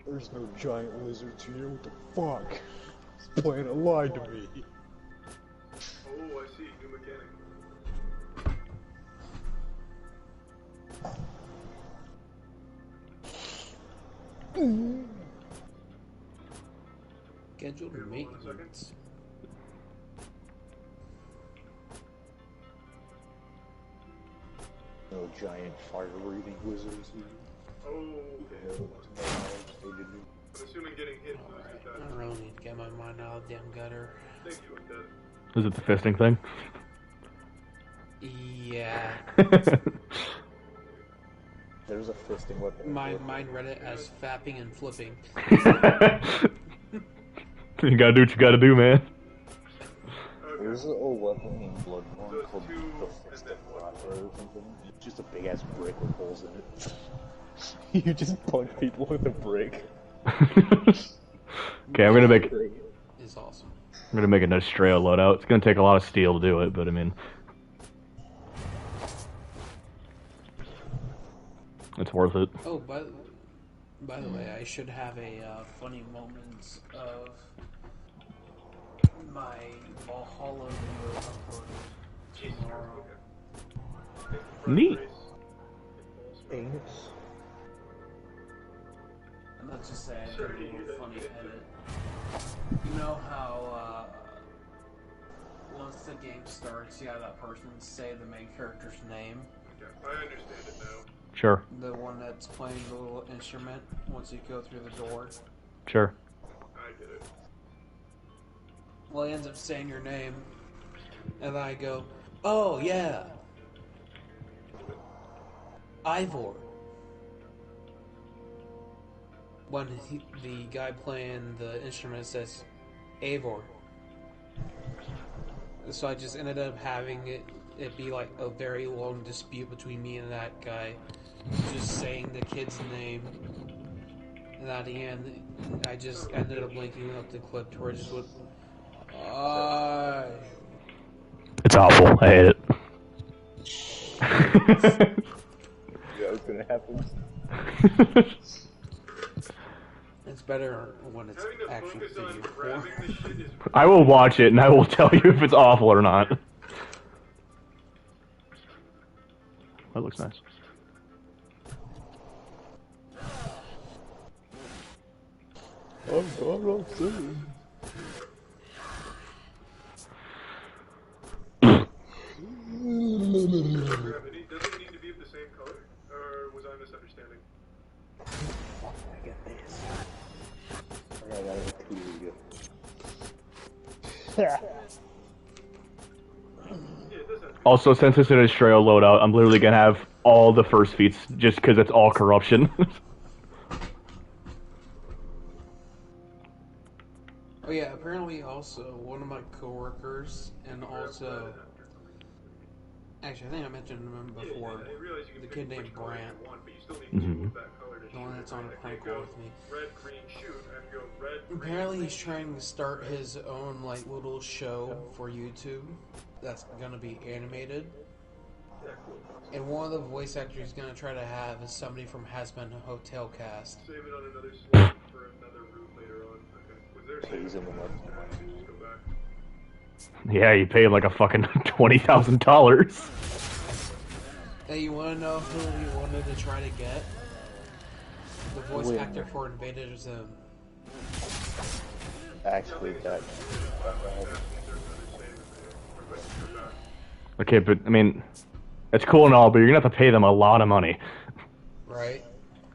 There's no giant lizards here, what the fuck? This planet lied to me. Oh, I see. New mechanic. Scheduled maintenance. No giant fire-breathing lizards here. Oh, okay. I'm I'm assuming getting hit boosted that. I really need to get my mind out of the damn gutter. Thank you, I'm dead. Is it the fisting thing? Yeah. There's a fisting weapon. Mine read it as fapping and flipping. You gotta do what you gotta do, man. There's a weapon in Bloodborne called the Fist of Rata or something. It's just a big ass brick with holes in it. You just punch people with a brick. Okay, I'm gonna make Is awesome. a Nostrea loadout. It's gonna take a lot of steel to do it, but I mean, it's worth it. Oh, by the way, I should have a funny moment of my Valhalla video uploaded tomorrow. Neat. Anus. And let's just say I did a little funny edit. You know how once the game starts, you have that person say the main character's name? Okay, I understand it now. Sure. The one that's playing the little instrument once you go through the door. Sure. I get it. Well, he ends up saying your name, and then I go, oh, yeah. Ivor. When the guy playing the instrument says, Eivor. So I just ended up having it it'd be like a very long dispute between me and that guy, just saying the kid's name. And at the end, I just ended up linking up the clip to where I just went, It's awful. I hate it. Yeah, it's gonna happen. It's better when it's Having to actually focus on figure grabbing four. this shit is I will watch it and I will tell you if it's awful or not. That looks nice. I'm sorry. grab it. Does it need to be of the same color? Or was I misunderstanding? I get this. I got it too good. Yeah, it does have to be. Also, since it's an Estrella loadout, I'm literally gonna have all the first feats just because it's all corruption. Oh yeah, apparently also one of my coworkers and also actually I think I mentioned him before. I realize you can The pick kid named which color Brant, you want, but you still need to move that color to the one shoot. that's on a I prank can't call go with me. red, green, shoot. I have to go red, green, Apparently he's green, trying to start his own like little show for YouTube that's gonna be animated. Yeah, cool. And one of the voice actors he's gonna try to have is somebody from Has Been Hotel Cast. Save it on another slot for another route later on. Okay. Was there a save? Pays him enough. I can just go back. Yeah, you pay him like a fucking $20,000. Hey, you wanna know who he wanted to try to get? The voice Wait a actor minute. for Invader Zone. Actually, that. Okay, but I mean, it's cool and all, but you're gonna have to pay them a lot of money. Right?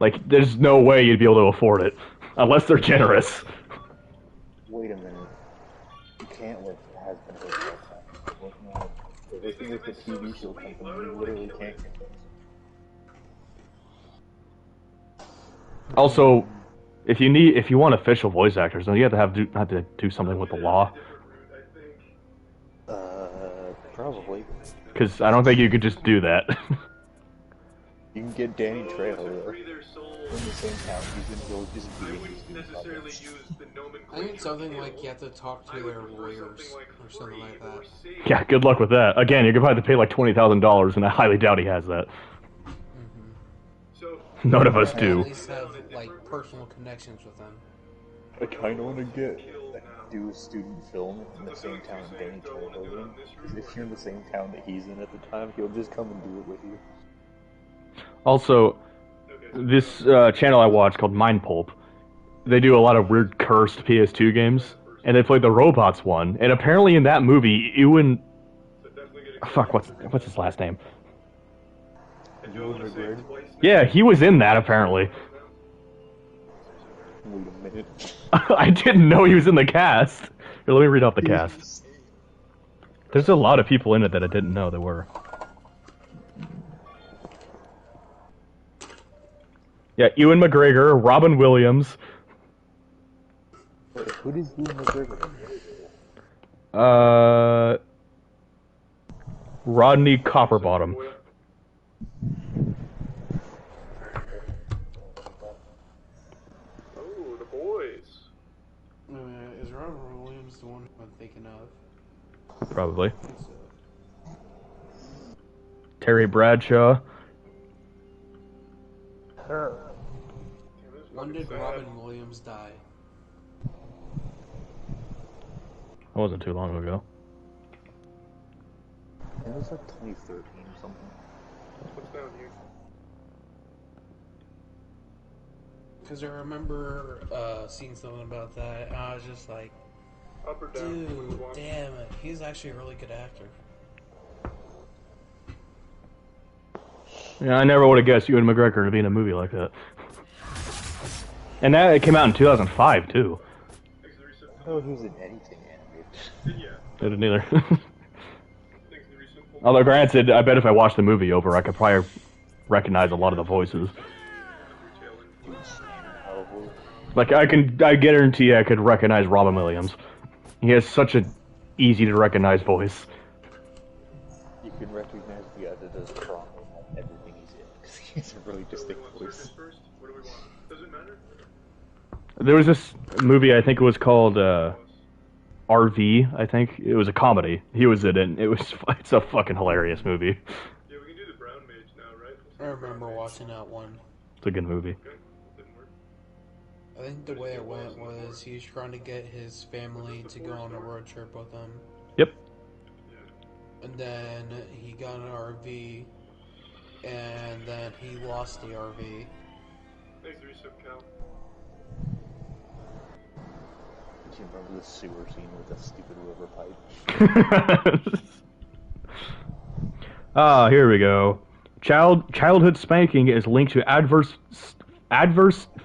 Like, there's no way you'd be able to afford it, unless they're generous. Wait a minute. You can't let Has Been Hotel Cast. Working with the TV show company, you literally can't. Also, if you want official voice actors, then you have to do something with the law. Probably. Because I don't think you could just do that. You can get Danny Trejo though. In the same town, he'll just be I in wouldn't these necessarily puppets. use the nomenclature. I think something like you have to talk I to would their prefer lawyers something like or something free like or that. safe. Yeah, good luck with that. Again, you're gonna have to pay like $20,000, and I highly doubt he has that. So, None of us Or at do. least have like personal connections with them. I kind of want to do a student film in the same town Danny Trejo is in. Because if you're in the same town that he's in at the time, he'll just come and do it with you. Also, this channel I watch called Mind Pulp, they do a lot of weird cursed PS2 games, and they played the Robots one, and apparently in that movie, Ewan... Fuck, what's his last name? Ewan McGregor? Yeah, he was in that, apparently. Wait a minute. I didn't know he was in the cast. Here, let me read off the cast. There's a lot of people in it that I didn't know there were. Yeah, Ewan McGregor, Robin Williams, Wait, who does Ewan McGregor? Rodney Copperbottom. oh, the boys. Is Robin Williams the one I'm thinking of? Probably. Terry Bradshaw. When did Robin Williams die? That wasn't too long ago. It was like 2013 or something. What's down here? Because I remember seeing something about that, and I was just like, Up or down? dude, damn it, he's actually a really good actor. Yeah, I never would have guessed Ewan McGregor to be in a movie like that. And that it came out in 2005 too. Oh, he was in anything animated. Yeah. Didn't either. Thanks to the recent Although granted, I bet if I watched the movie over, I could probably recognize a lot of the voices. Like I guarantee I could recognize Robin Williams. He has such an easy to recognize voice. You can recognize the editor's from everything he's in, because he's a really distinct voice. First, what do we want? Does it matter? There was this movie, I think it was called RV, I think. It was a comedy. He was in it. It's a fucking hilarious movie. Yeah, we can do the brown mage now, right? I remember watching that one. It's a good movie. Okay, didn't work. I think the way it went was he was trying to get his family to go on a road trip with him. Yep. And then he got an RV, and then he lost the RV. Thanks, Resub Cal. Do you remember the sewer scene with that stupid river pipe? Ah, here we go. Childhood spanking is linked to adverse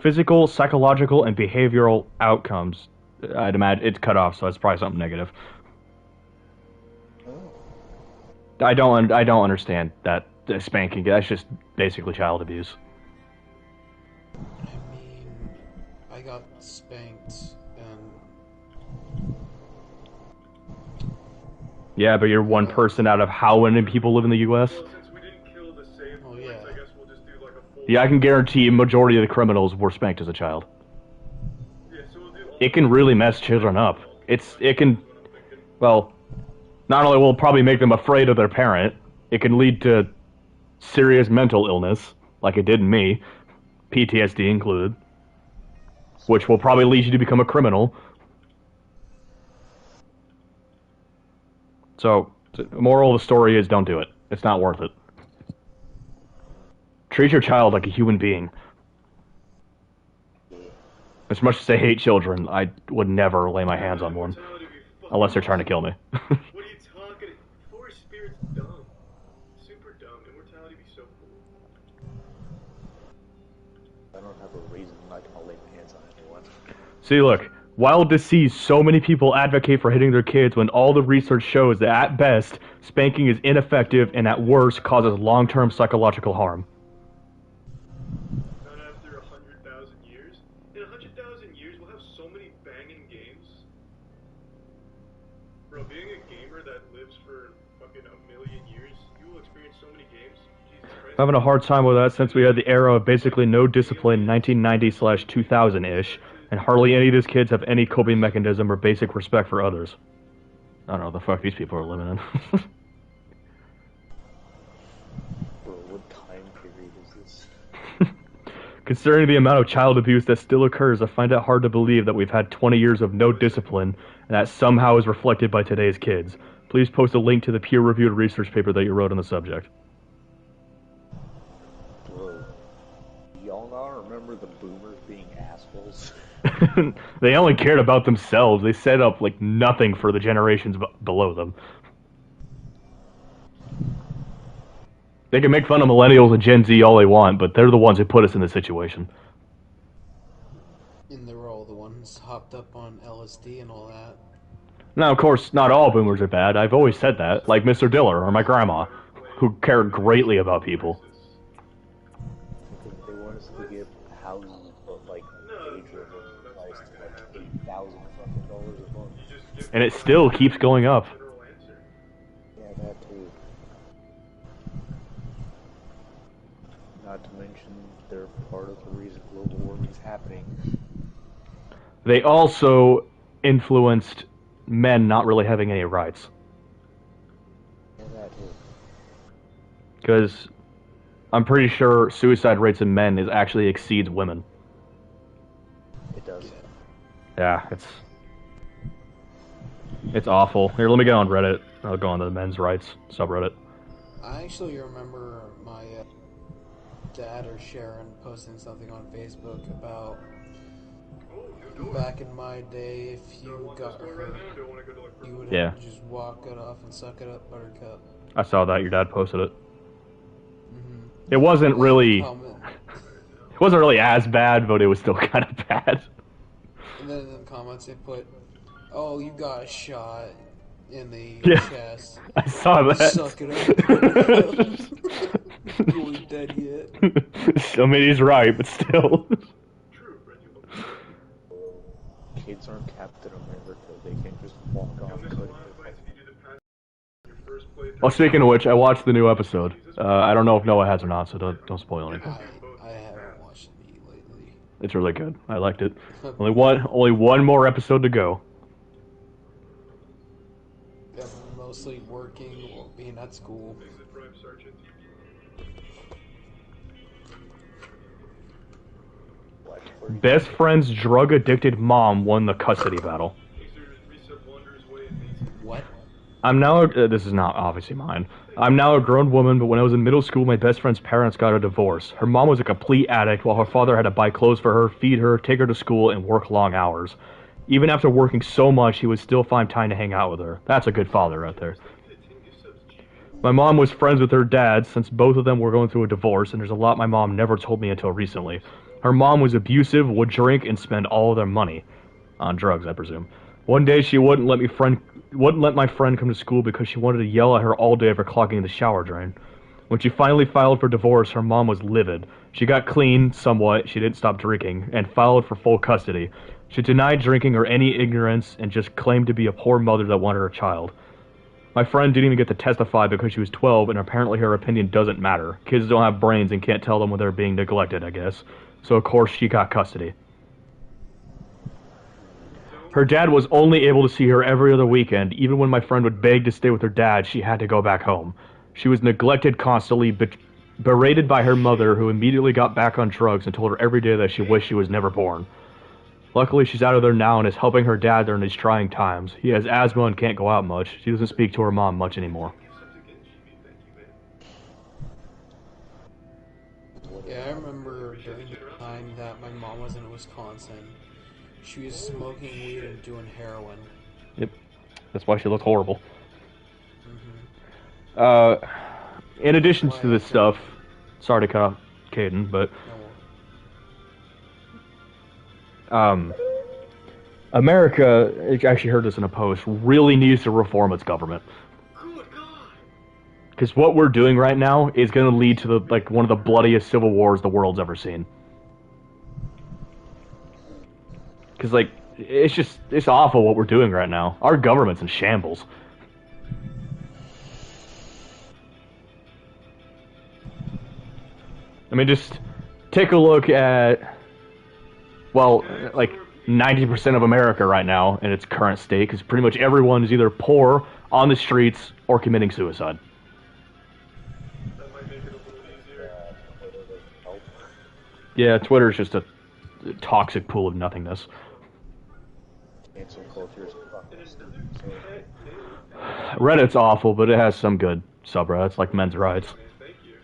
physical, psychological, and behavioral outcomes. I'd imagine it's cut off, so it's probably something negative. I don't understand that spanking. That's just basically child abuse. I mean, I got spanked, and Yeah, but you're one person out of how many people live in the U.S.? Well, since we didn't kill the save points, yeah. I guess we'll just do like a full... Yeah, I can guarantee a majority of the criminals were spanked as a child. Yeah, so we'll do all It can really mess children up. Well, not only will it probably make them afraid of their parent, it can lead to serious mental illness, like it did in me, PTSD included, which will probably lead you to become a criminal. So, the moral of the story is don't do it. It's not worth it. Treat your child like a human being. As much as I hate children, I would never lay my hands on one. Unless they're trying to kill me. What are you talking? Forest Spirit's dumb. Super dumb. Immortality be so cool. I don't have a reason I'm not gonna lay my hands on anyone. See, look. While deceased, so many people advocate for hitting their kids when all the research shows that at best, spanking is ineffective and at worst causes long-term psychological harm. Not after 100,000 years. In 100,000 years, we'll have so many banging games. Bro, being a gamer that lives for fucking a million years, you will experience so many games. Jesus Christ. I'm having a hard time with that since we had the era of basically no discipline 1990/2000-ish, and hardly any of these kids have any coping mechanism or basic respect for others. I don't know what the fuck these people are living in. Bro, what time period is this? Considering the amount of child abuse that still occurs, I find it hard to believe that we've had 20 years of no discipline, and that somehow is reflected by today's kids. Please post a link to the peer-reviewed research paper that you wrote on the subject. Bro, y'all not remember the boomers being assholes? They only cared about themselves. They set up, like, nothing for the generations below them. They can make fun of millennials and Gen Z all they want, but they're the ones who put us in this situation. and they're all the ones hopped up on LSD and all that. Now, of course, not all boomers are bad. I've always said that, like Mr. Diller or my grandma, who cared greatly about people. They want us to give houses of like age-driven price to like $8,000 fucking dollars a month. And it still keeps going up. Yeah, that too. Not to mention they're part of the reason global warming is happening. They also influenced men not really having any rights. Yeah, that too. Because I'm pretty sure suicide rates in men actually exceeds women. It does. Yeah, it's awful. Here, let me go on Reddit. I'll go on the men's rights subreddit. I actually remember my dad or Sharon posting something on Facebook about back in my day, if you got hurt, you would Yeah. just walk it off and suck it up, buttercup. I saw that. Your dad posted it. Mm-hmm. It wasn't really... Comment. It wasn't really as bad, but it was still kind of bad. And then in the comments they put, "Oh, you got shot in the Yeah. chest. I saw that. Suck it up. You ain't dead yet." I mean, he's right, but still. Kids aren't Captain America. They can't just walk off cutting their first playthrough. Well, speaking of which, I watched the new episode. I don't know if Noah has or not, so don't spoil anything. I haven't watched it lately. It's really good. I liked it. Only one more episode to go. Yeah, mostly working or being at school. Exit Prime Sergeant. Best friend's drug-addicted mom won the custody battle. What? I'm now this is not obviously mine. I'm now a grown woman, but when I was in middle school, my best friend's parents got a divorce. Her mom was a complete addict, while her father had to buy clothes for her, feed her, take her to school, and work long hours. Even after working so much, he would still find time to hang out with her. That's a good father right there. My mom was friends with her dad since both of them were going through a divorce, and there's a lot my mom never told me until recently. Her mom was abusive, would drink, and spend all of their money. On drugs, I presume. One day she wouldn't let my friend come to school because she wanted to yell at her all day for clogging the shower drain. When she finally filed for divorce, her mom was livid. She got clean, somewhat, she didn't stop drinking, and filed for full custody. She denied drinking or any ignorance and just claimed to be a poor mother that wanted her child. My friend didn't even get to testify because she was 12, and apparently her opinion doesn't matter. Kids don't have brains and can't tell them when they're being neglected, I guess. So of course she got custody. Her dad was only able to see her every other weekend. Even when my friend would beg to stay with her dad, she had to go back home. She was neglected constantly, berated by her mother, who immediately got back on drugs and told her every day that she wished she was never born. Luckily, she's out of there now and is helping her dad during these trying times. He has asthma and can't go out much. She doesn't speak to her mom much anymore. Yeah, I remember during the time that my mom was in Wisconsin, she was smoking weed and doing heroin. Yep. That's why she looked horrible. In addition to this stuff, sorry to cut off Caden, but America, I actually heard this in a post, really needs to reform its government. Because what we're doing right now is going to lead to one of the bloodiest civil wars the world's ever seen. Because it's awful what we're doing right now. Our government's in shambles. I mean, just take a look at, 90% of America right now in its current state, because pretty much everyone is either poor, on the streets, or committing suicide. That might make it a little easier. Yeah, Twitter's just a toxic pool of nothingness. Cancel culture is fucking stupid. Reddit's awful, but it has some good subreddits, like men's rights. Thank you.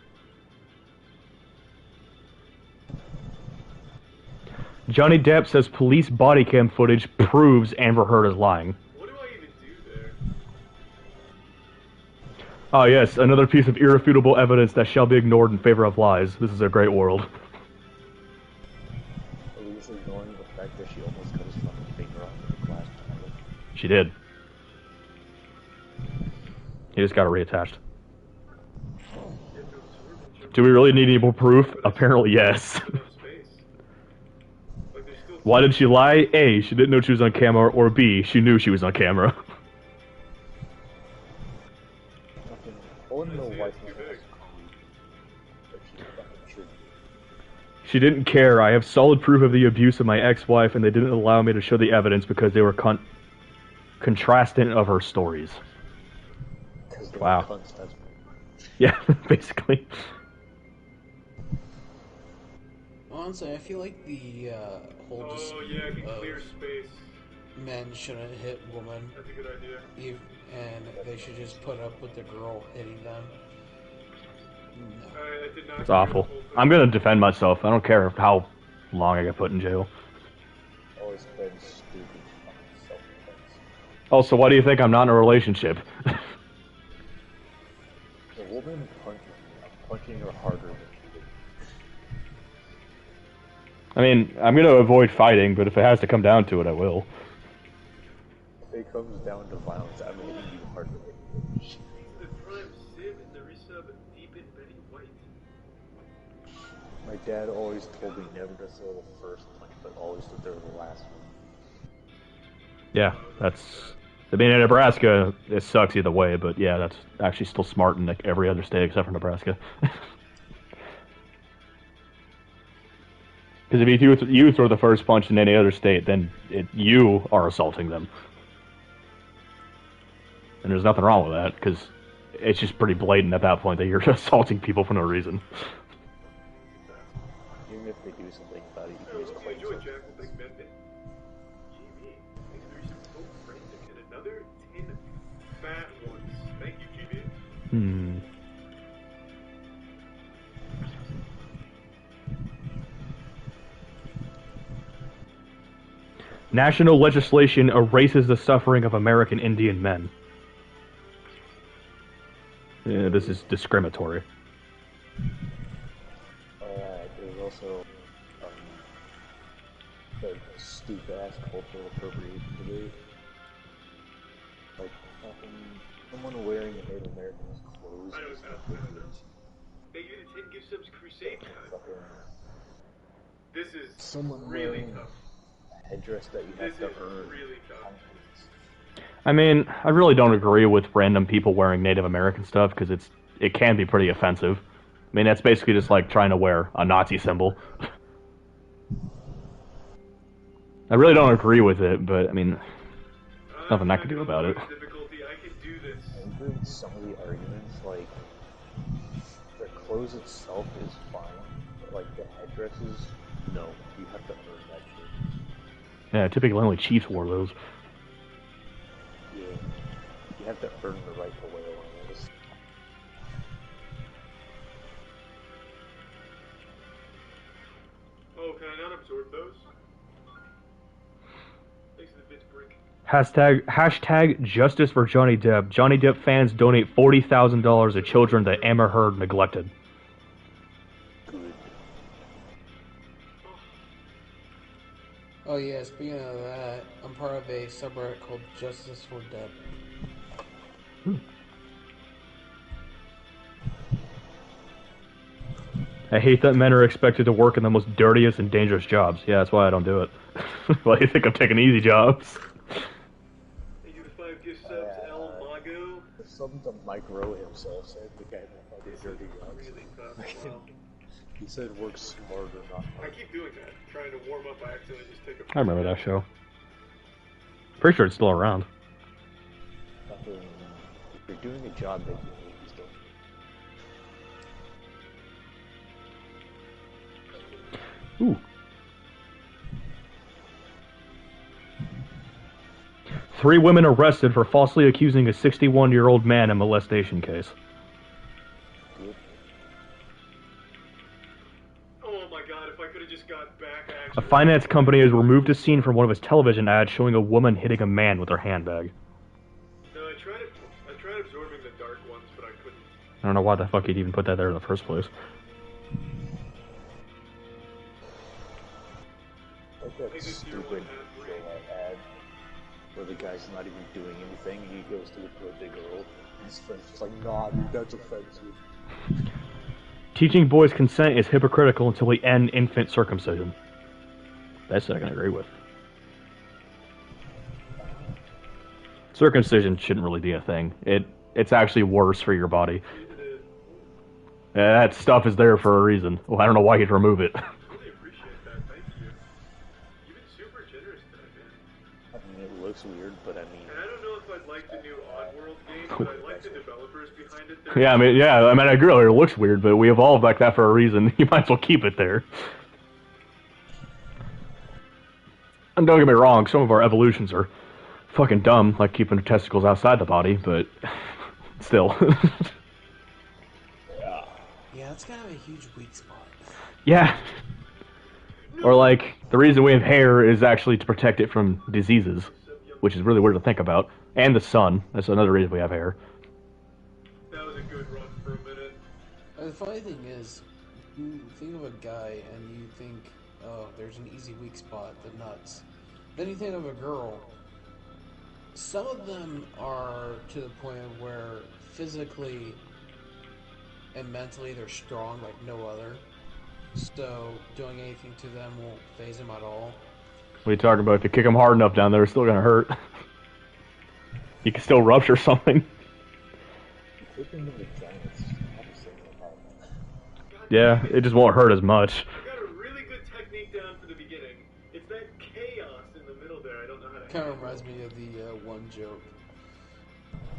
Johnny Depp says police body cam footage proves Amber Heard is lying. What do I even do there? Oh yes, another piece of irrefutable evidence that shall be ignored in favor of lies. This is a great world. At least ignoring the fact that she almost cut his fucking finger off with a glass bottle. She did. He just got it reattached. Do we really need any more proof? Apparently yes. Why did she lie? A, she didn't know she was on camera, or B, she knew she was on camera. She didn't care. I have solid proof of the abuse of my ex-wife, and they didn't allow me to show the evidence because they were contrasting of her stories. Wow. Yeah, basically. Honestly, I feel like the whole dispute of clear space. Men shouldn't hit women. That's a good idea. And they should just put up with the girl hitting them. No. I did not It's awful. I'm gonna defend myself. I don't care how long I get put in jail. Always been stupid self-defense. Also, why do you think I'm not in a relationship? The woman punching her harder than she did. I mean, I'm gonna avoid fighting, but if it has to come down to it, I will. If it comes down to violence, I'm hitting you harder. The prime sim and the resub deep in Betty White. My dad always told me never to throw the first punch, but always to throw the last one. Yeah, that's I mean, in Nebraska, it sucks either way, but yeah, that's actually still smart in like every other state except for Nebraska. Because if you throw the first punch in any other state, then you are assaulting them. And there's nothing wrong with that, because it's just pretty blatant at that point that you're assaulting people for no reason. Even if they do something about it, you can just claim enjoy something. Jack with Big Mendon. GB, thanks for your so frantic and another 10 fat ones. Thank you, GB. National legislation erases the suffering of American Indian men. Yeah, this is discriminatory. There's also the stupid-ass cultural appropriation debate. Like, someone wearing a Native American's clothes is appropriation. Thank you to 10 gift subs crusade time. This is Someone really wearing tough. a headdress that you have This to is earn. really tough. I mean, I really don't agree with random people wearing Native American stuff, because it can be pretty offensive. I mean, that's basically just like trying to wear a Nazi symbol. I really don't agree with it, but I mean, there's nothing I can do about it. Difficulty. I can do this. Even some of the arguments, like, the clothes itself is fine, but like the headdresses, no, you have to earn that shit. Yeah, typically only Chiefs wore those. Yeah, you have to earn the right to wear one of those. Oh, can I not absorb those? Thanks to the bits brick. Hashtag justice for Johnny Depp. Johnny Depp fans donate $40,000 to children that Amber Heard neglected. Good. Oh yeah, speaking of that, I'm part of a subreddit called Justice for Depp. I hate that men are expected to work in the most dirtiest and dangerous jobs. Yeah, that's why I don't do it. Why do you think I'm taking easy jobs? Thank you to 5 gift subs, El Mago. There's something that Mike Rowe himself said, the guy that fucking dirty jobs. Really tough. Wow. He said work smarter, not I harder. keep doing that. Trying to warm up, I accidentally just take a I remember that show. Pretty sure it's still around. Fucking, if you're doing a job that you hate, you still. Ooh. Three women arrested for falsely accusing a 61-year-old man in molestation case. Good. Oh my god, if I could have just got back A actually. finance company has removed a scene from one of his television ads showing a woman hitting a man with her handbag. No, I tried absorbing the dark ones, but I couldn't. I don't know why the fuck he'd even put that there in the first place. Like that Hey, this year stupid one had three. ad where the guy's not even doing anything, he goes to approach a girl, and his friend's just like, nah, dude, that's offensive. Teaching boys consent is hypocritical until we end infant circumcision. That's what I can agree with. Circumcision shouldn't really be a thing. It's actually worse for your body. That stuff is there for a reason. Well, I don't know why you'd remove it. Really appreciate that, thank you. You've been super generous today, man. I mean, it looks weird, but I mean, And I don't know if I'd like the new Oddworld game, but I like the developers behind it. Yeah, I mean, I agree. It looks weird, but we evolved like that for a reason. You might as well keep it there. And don't get me wrong, some of our evolutions are fucking dumb, like keeping the testicles outside the body, but still. Yeah, that's kind of a huge weak spot. Yeah. Or like, the reason we have hair is actually to protect it from diseases, which is really weird to think about. And the sun. That's another reason we have hair. That was a good run for a minute. The funny thing is, you think of a guy and you think, oh, there's an easy weak spot, the nuts. Then you think of a girl. Some of them are to the point of where physically and mentally they're strong like no other. So doing anything to them won't faze them at all. What are you talking about? If you kick them hard enough down there, it's still gonna hurt. You can still rupture something. Flipping the vaginas. Yeah, it just won't hurt as much. I got a really good technique down for the beginning. It's that chaos in the middle there. I don't know how to. Kind of reminds me of the one joke.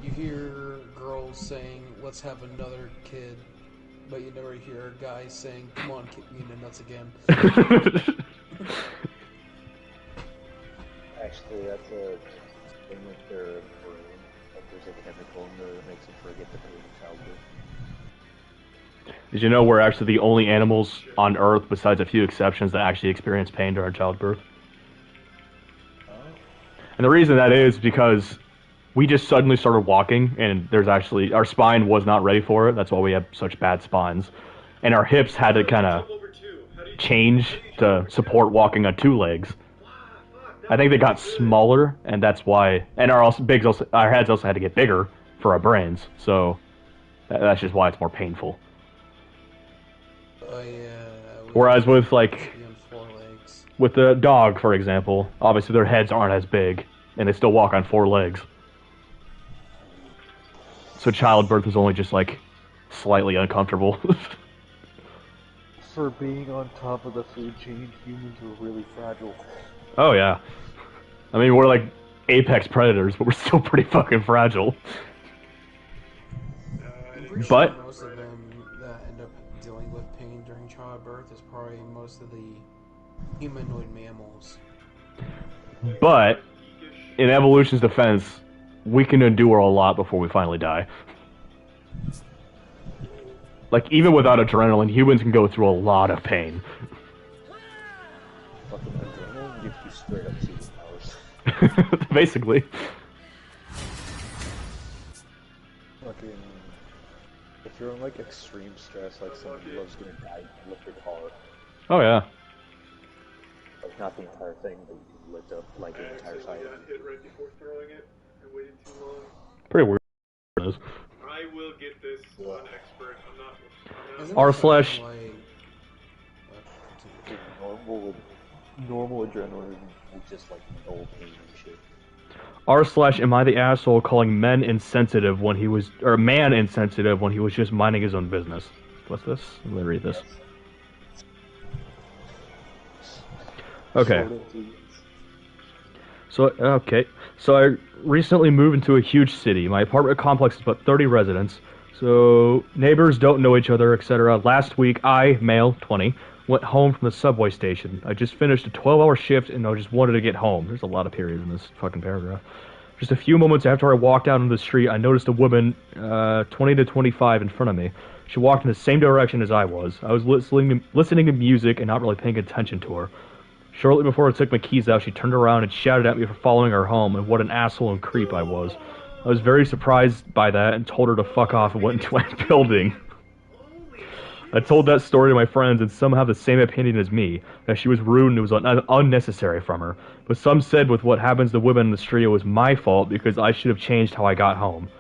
You hear girls saying, "Let's have another kid," but you never hear guys saying, "Come on, kick me in the nuts again." Actually, that's a thing with their brain. Like, there's a chemical in there that makes them forget the pain of childbirth. Did you know we're actually the only animals on Earth, besides a few exceptions, that actually experience pain during childbirth? And the reason that is because we just suddenly started walking, and there's actually, our spine was not ready for it. That's why we have such bad spines. And our hips had to kind of change to support walking on two legs. I think they got smaller, and that's why, and our heads also had to get bigger for our brains, so that's just why it's more painful. Oh yeah. Whereas with, like, Be on 4 legs. with the dog, for example, obviously their heads aren't as big, and they still walk on 4 legs. So childbirth is only just, like, slightly uncomfortable. For being on top of the food chain, humans are really fragile. Oh yeah. I mean, we're like apex predators, but we're still pretty fucking fragile. I'm pretty But- sure most of them that end up dealing with pain during childbirth is probably most of the humanoid mammals. But, in evolution's defense, we can endure a lot before we finally die. Like, even without adrenaline, humans can go through a lot of pain. Fucking adrenaline gives you straight up superpowers. Basically. Fucking... If you're in, like, extreme stress, like someone you love's gonna die, you can lift your car. Oh yeah. Like, not the entire thing, but you can lift up, like, an entire side. got hit right before throwing it. I waited too long. Pretty weird. It is. I will get this on expert. I'm not. Isn't R it slash- like- Normal adrenaline is just, like, no pain and shit. R/ am I the asshole calling men insensitive when he was, or man insensitive when he was just minding his own business? What's this? Let me read this. Okay. So I recently moved into a huge city. My apartment complex is about 30 residents. So neighbors don't know each other, etc. Last week, I, male, 20, went home from the subway station. I just finished a 12-hour shift and I just wanted to get home. There's a lot of periods in this fucking paragraph. Just a few moments after I walked out into the street, I noticed a woman, 20 to 25, in front of me. She walked in the same direction as I was. I was listening to music and not really paying attention to her. Shortly before I took my keys out, she turned around and shouted at me for following her home, and what an asshole and creep I was. I was very surprised by that and told her to fuck off and went into my building. I told that story to my friends, and some have the same opinion as me, that she was rude and it was unnecessary from her. But some said with what happens to women in the street, it was my fault because I should have changed how I got home.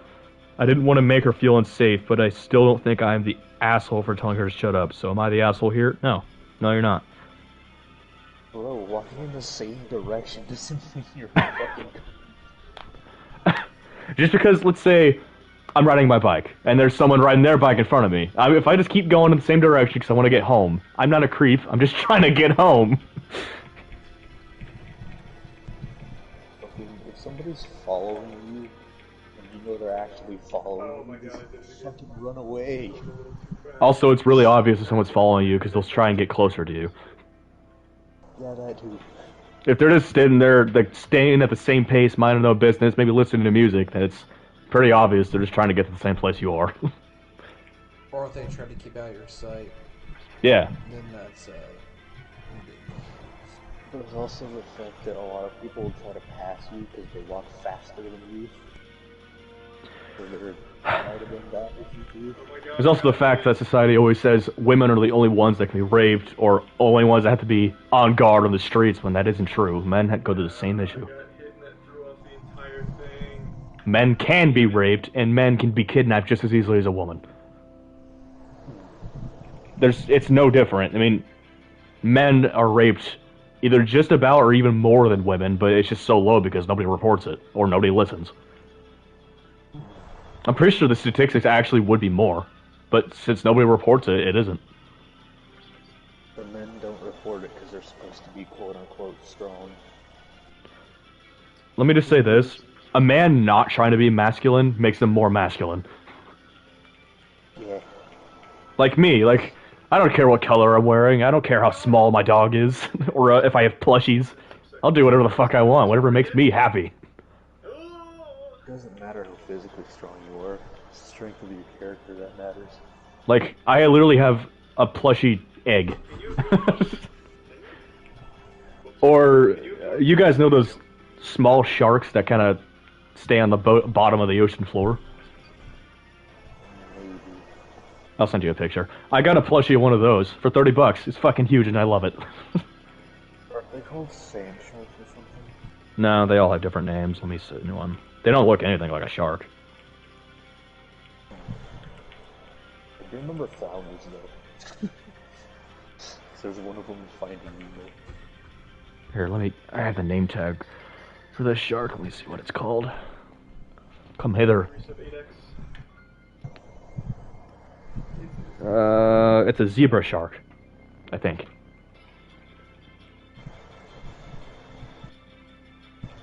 I didn't want to make her feel unsafe, but I still don't think I am the asshole for telling her to shut up. So am I the asshole here? No. No, you're not. Bro, walking in the same direction doesn't mean you're fucking... Just because, let's say, I'm riding my bike, and there's someone riding their bike in front of me. If I just keep going in the same direction because I want to get home, I'm not a creep, I'm just trying to get home. Fucking, if somebody's following you, and you know they're actually following you, just fucking run away. Also, it's really obvious if someone's following you because they'll try and get closer to you. Yeah, that too. If they're just sitting there, like, staying at the same pace, minding no business, maybe listening to music, then it's pretty obvious they're just trying to get to the same place you are. Or if they try to keep out of your sight, Yeah. then that's There's also the fact that a lot of people will try to pass you because they walk faster than you. So there might have been that issue too. There's also the fact that society always says women are the only ones that can be raped, or only ones that have to be on guard on the streets, when that isn't true. Men go through the same issue. Men can be raped, and men can be kidnapped just as easily as a woman. It's no different. I mean, men are raped either just about or even more than women, but it's just so low because nobody reports it, or nobody listens. I'm pretty sure the statistics actually would be more, but since nobody reports it, it isn't. The men don't report it because they're supposed to be quote-unquote strong. Let me just say this. A man not trying to be masculine makes them more masculine. Yeah. Like me, like, I don't care what color I'm wearing, I don't care how small my dog is, or if I have plushies. I'll do whatever the fuck I want, whatever makes me happy. It doesn't matter how physically strong you are. It's the strength of your character that matters. Like, I literally have a plushie egg. Or, you guys know those small sharks that kind of stay on the bottom of the ocean floor? Maybe. I'll send you a picture. I got a plushie of one of those for $30. It's fucking huge and I love it. Are they called sand sharks or something? No, they all have different names. Let me see one. They don't look anything like a shark. I do remember flounders though. There's one of them Finding Nemo. Here, I have the name tag for this shark. Let me see what it's called. Come hither. It's a zebra shark, I think.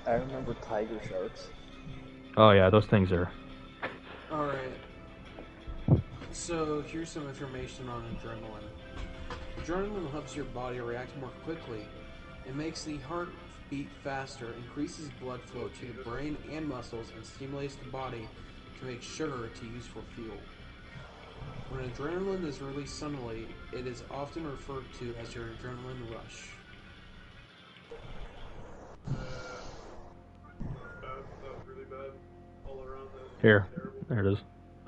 I remember tiger sharks. Oh yeah, those things are... Alright. So, here's some information on adrenaline. Adrenaline helps your body react more quickly. It makes the heart beat faster, increases blood flow to the brain and muscles, and stimulates the body to make sugar to use for fuel. When adrenaline is released suddenly, it is often referred to as your adrenaline rush. Really bad. All around that. Here. Terrible. There it is.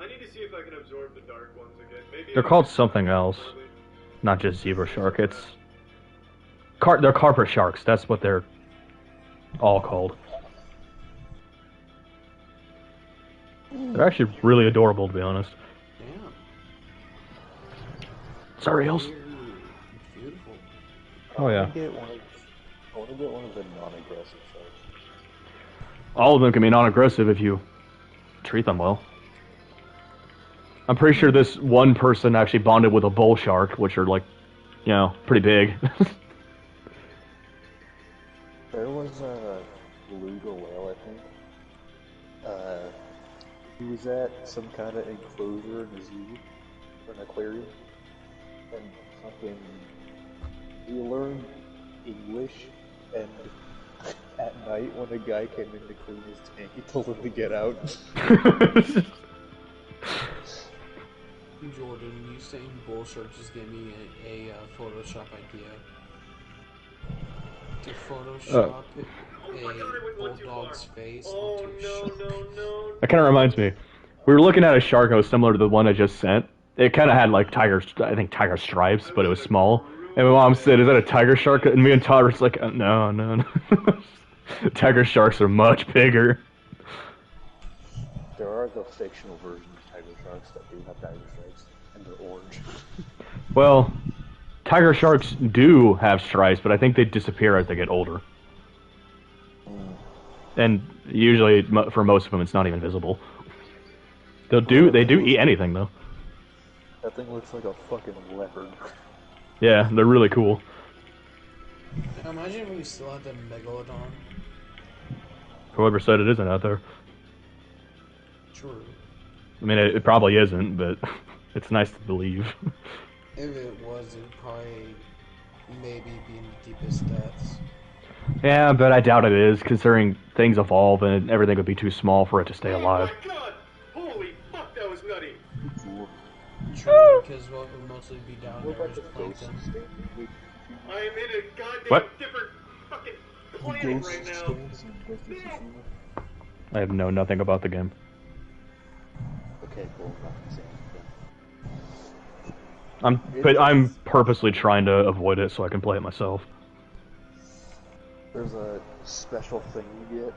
I need to see if I can absorb the dark ones again. Maybe They're called something else. Not just zebra shark. It's... They're carpet sharks. That's what they're all called. They're actually really adorable, to be honest. Damn. Sorry, Hills. Beautiful. Oh yeah. I want to get one of the non-aggressive sharks. All of them can be non-aggressive if you treat them well. I'm pretty sure this one person actually bonded with a bull shark, which are like, you know, pretty big. There was a beluga whale, I think. He was at some kind of enclosure in a zoo, or an aquarium, and fucking, he learned English, and at night when a guy came in to clean his tank, he told him to get out. Jordan, you saying bull shark just gave me a Photoshop idea. To Photoshop a bulldog's face onto a shark. That kind of reminds me. We were looking at a shark that was similar to the one I just sent. It kind of had like tiger stripes, but it was small. And my mom said, "Is that a tiger shark?" And me and Todd were just like, "No. Tiger sharks are much bigger." There are the fictional versions of tiger sharks that do have tiger stripes, and they're orange. Well, tiger sharks do have stripes, but I think they disappear as they get older. And usually, for most of them, it's not even visible. They do eat anything, though. That thing looks like a fucking leopard. Yeah, they're really cool. Now imagine if we still had the megalodon. Whoever said it isn't out there. True. I mean, it probably isn't, but it's nice to believe. If it was, it would probably maybe be in the deepest depths. Yeah, but I doubt it is, considering things evolve and everything would be too small for it to stay alive. Oh my god! Holy fuck, that was nutty! True, because what would mostly be down there is plankton. I am in a goddamn What? different fucking planet right now. I have nothing about the game. Okay, cool. Nothing to say. I'm purposely trying to avoid it so I can play it myself. There's a special thing you get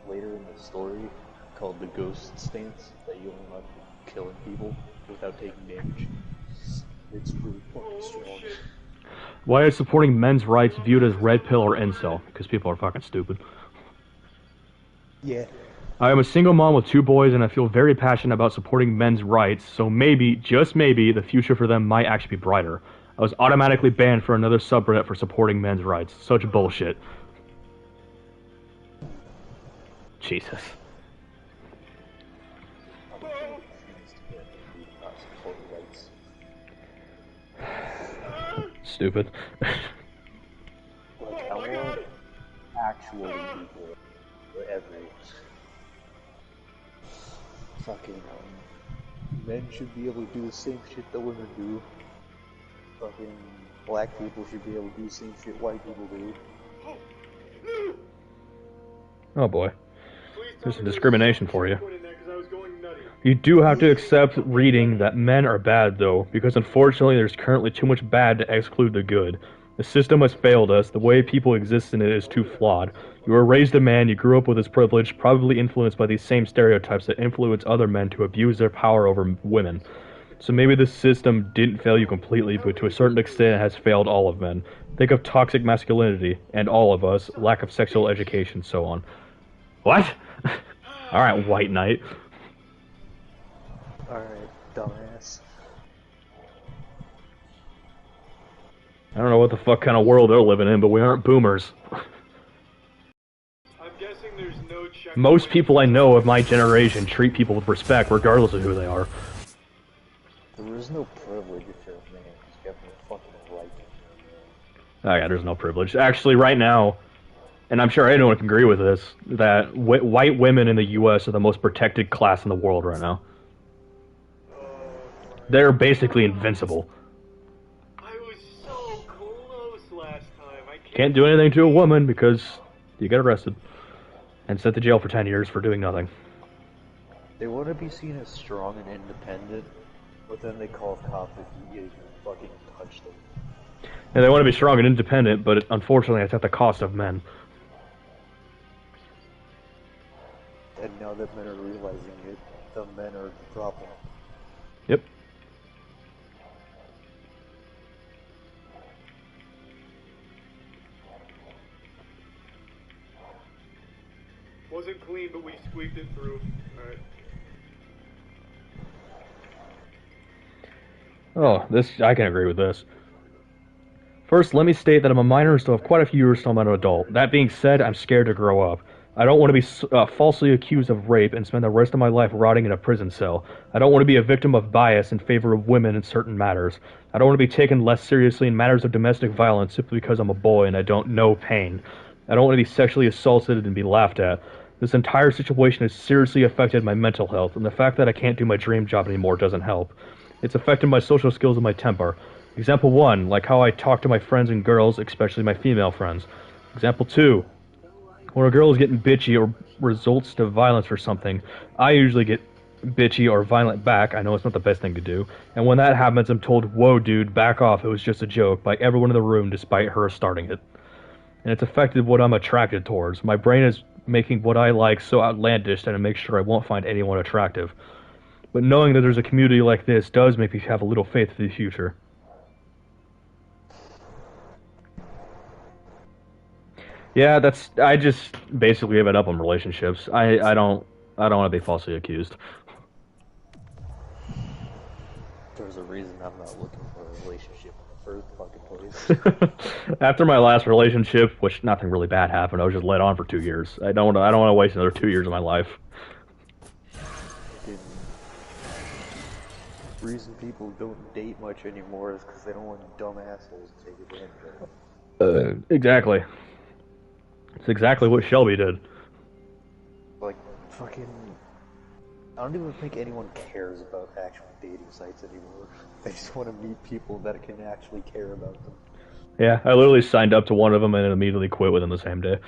later in the story called the ghost stance that you unlock killing people without taking damage. It's really fucking strong. Why is supporting men's rights viewed as red pill or incel? Because people are fucking stupid. Yeah. I am a single mom with 2 boys, and I feel very passionate about supporting men's rights, so maybe, just maybe, the future for them might actually be brighter. I was automatically banned for another subreddit for supporting men's rights. Such bullshit. Jesus. Stupid. Like, I want actual people for every fucking men should be able to do the same shit that women do. Fucking black people should be able to do the same shit white people do. Oh boy. There's some discrimination for you. You do have to accept reading that men are bad, though, because unfortunately there's currently too much bad to exclude the good. The system has failed us, the way people exist in it is too flawed. You were raised a man, you grew up with this privilege, probably influenced by these same stereotypes that influence other men to abuse their power over women. So maybe the system didn't fail you completely, but to a certain extent it has failed all of men. Think of toxic masculinity, and all of us, lack of sexual education, so on. What? Alright, white knight. Alright, dumbass. I don't know what the fuck kind of world they're living in, but we aren't boomers. I'm guessing there's no check. Most people I know of my generation treat people with respect, regardless of who they are. There is no privilege if you're a man, you have no fucking right. Oh yeah, there's no privilege. Actually, right now, and I'm sure anyone can agree with this, that white women in the U.S. are the most protected class in the world right now. They're basically invincible. I was so close last time. I Can't do anything to a woman because you get arrested and sent to jail for 10 years for doing nothing. They want to be seen as strong and independent, but then they call cops if you fucking touch them. And they want to be strong and independent, but unfortunately it's at the cost of men. And now that men are realizing it, the men are the problem. Yep. wasn't clean, but we squeaked it through. Alright. Oh, I can agree with this. First, let me state that I'm a minor and still have quite a few years till I'm an adult. That being said, I'm scared to grow up. I don't want to be falsely accused of rape and spend the rest of my life rotting in a prison cell. I don't want to be a victim of bias in favor of women in certain matters. I don't want to be taken less seriously in matters of domestic violence simply because I'm a boy and I don't know pain. I don't want to be sexually assaulted and be laughed at. This entire situation has seriously affected my mental health, and the fact that I can't do my dream job anymore doesn't help. It's affected my social skills and my temper. Example 1, like how I talk to my friends and girls, especially my female friends. Example 2, when a girl is getting bitchy or results to violence for something, I usually get bitchy or violent back. I know it's not the best thing to do. And when that happens, I'm told, "Whoa, dude, back off, it was just a joke," by everyone in the room despite her starting it. And it's affected what I'm attracted towards. My brain is making what I like so outlandish that it makes sure I won't find anyone attractive. But knowing that there's a community like this does make me have a little faith for the future. Yeah, I just basically give it up on relationships. I don't want to be falsely accused. There's a reason I'm not looking for a relationship in the first fucking place. After my last relationship, which nothing really bad happened, I was just let on for 2 years. I don't want to waste another 2 years of my life. The reason people don't date much anymore is because they don't want dumb assholes to take advantage of them. Exactly. It's exactly what Shelby did. Like, fucking... I don't even think anyone cares about actual dating sites anymore. They just want to meet people that can actually care about them. Yeah, I literally signed up to one of them and immediately quit within the same day.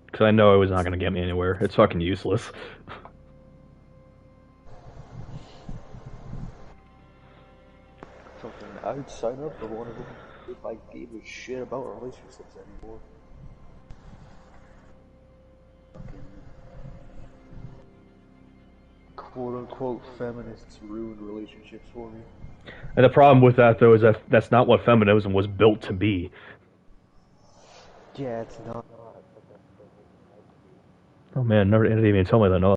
Because I know it was not going to get me anywhere. It's fucking useless. Fucking, I would sign up for one of them if I gave a shit about relationships anymore. Fucking quote-unquote feminists ruined relationships for me. And the problem with that, though, is that that's not what feminism was built to be. Yeah, it's not. Oh man, never didn't even tell me that. No.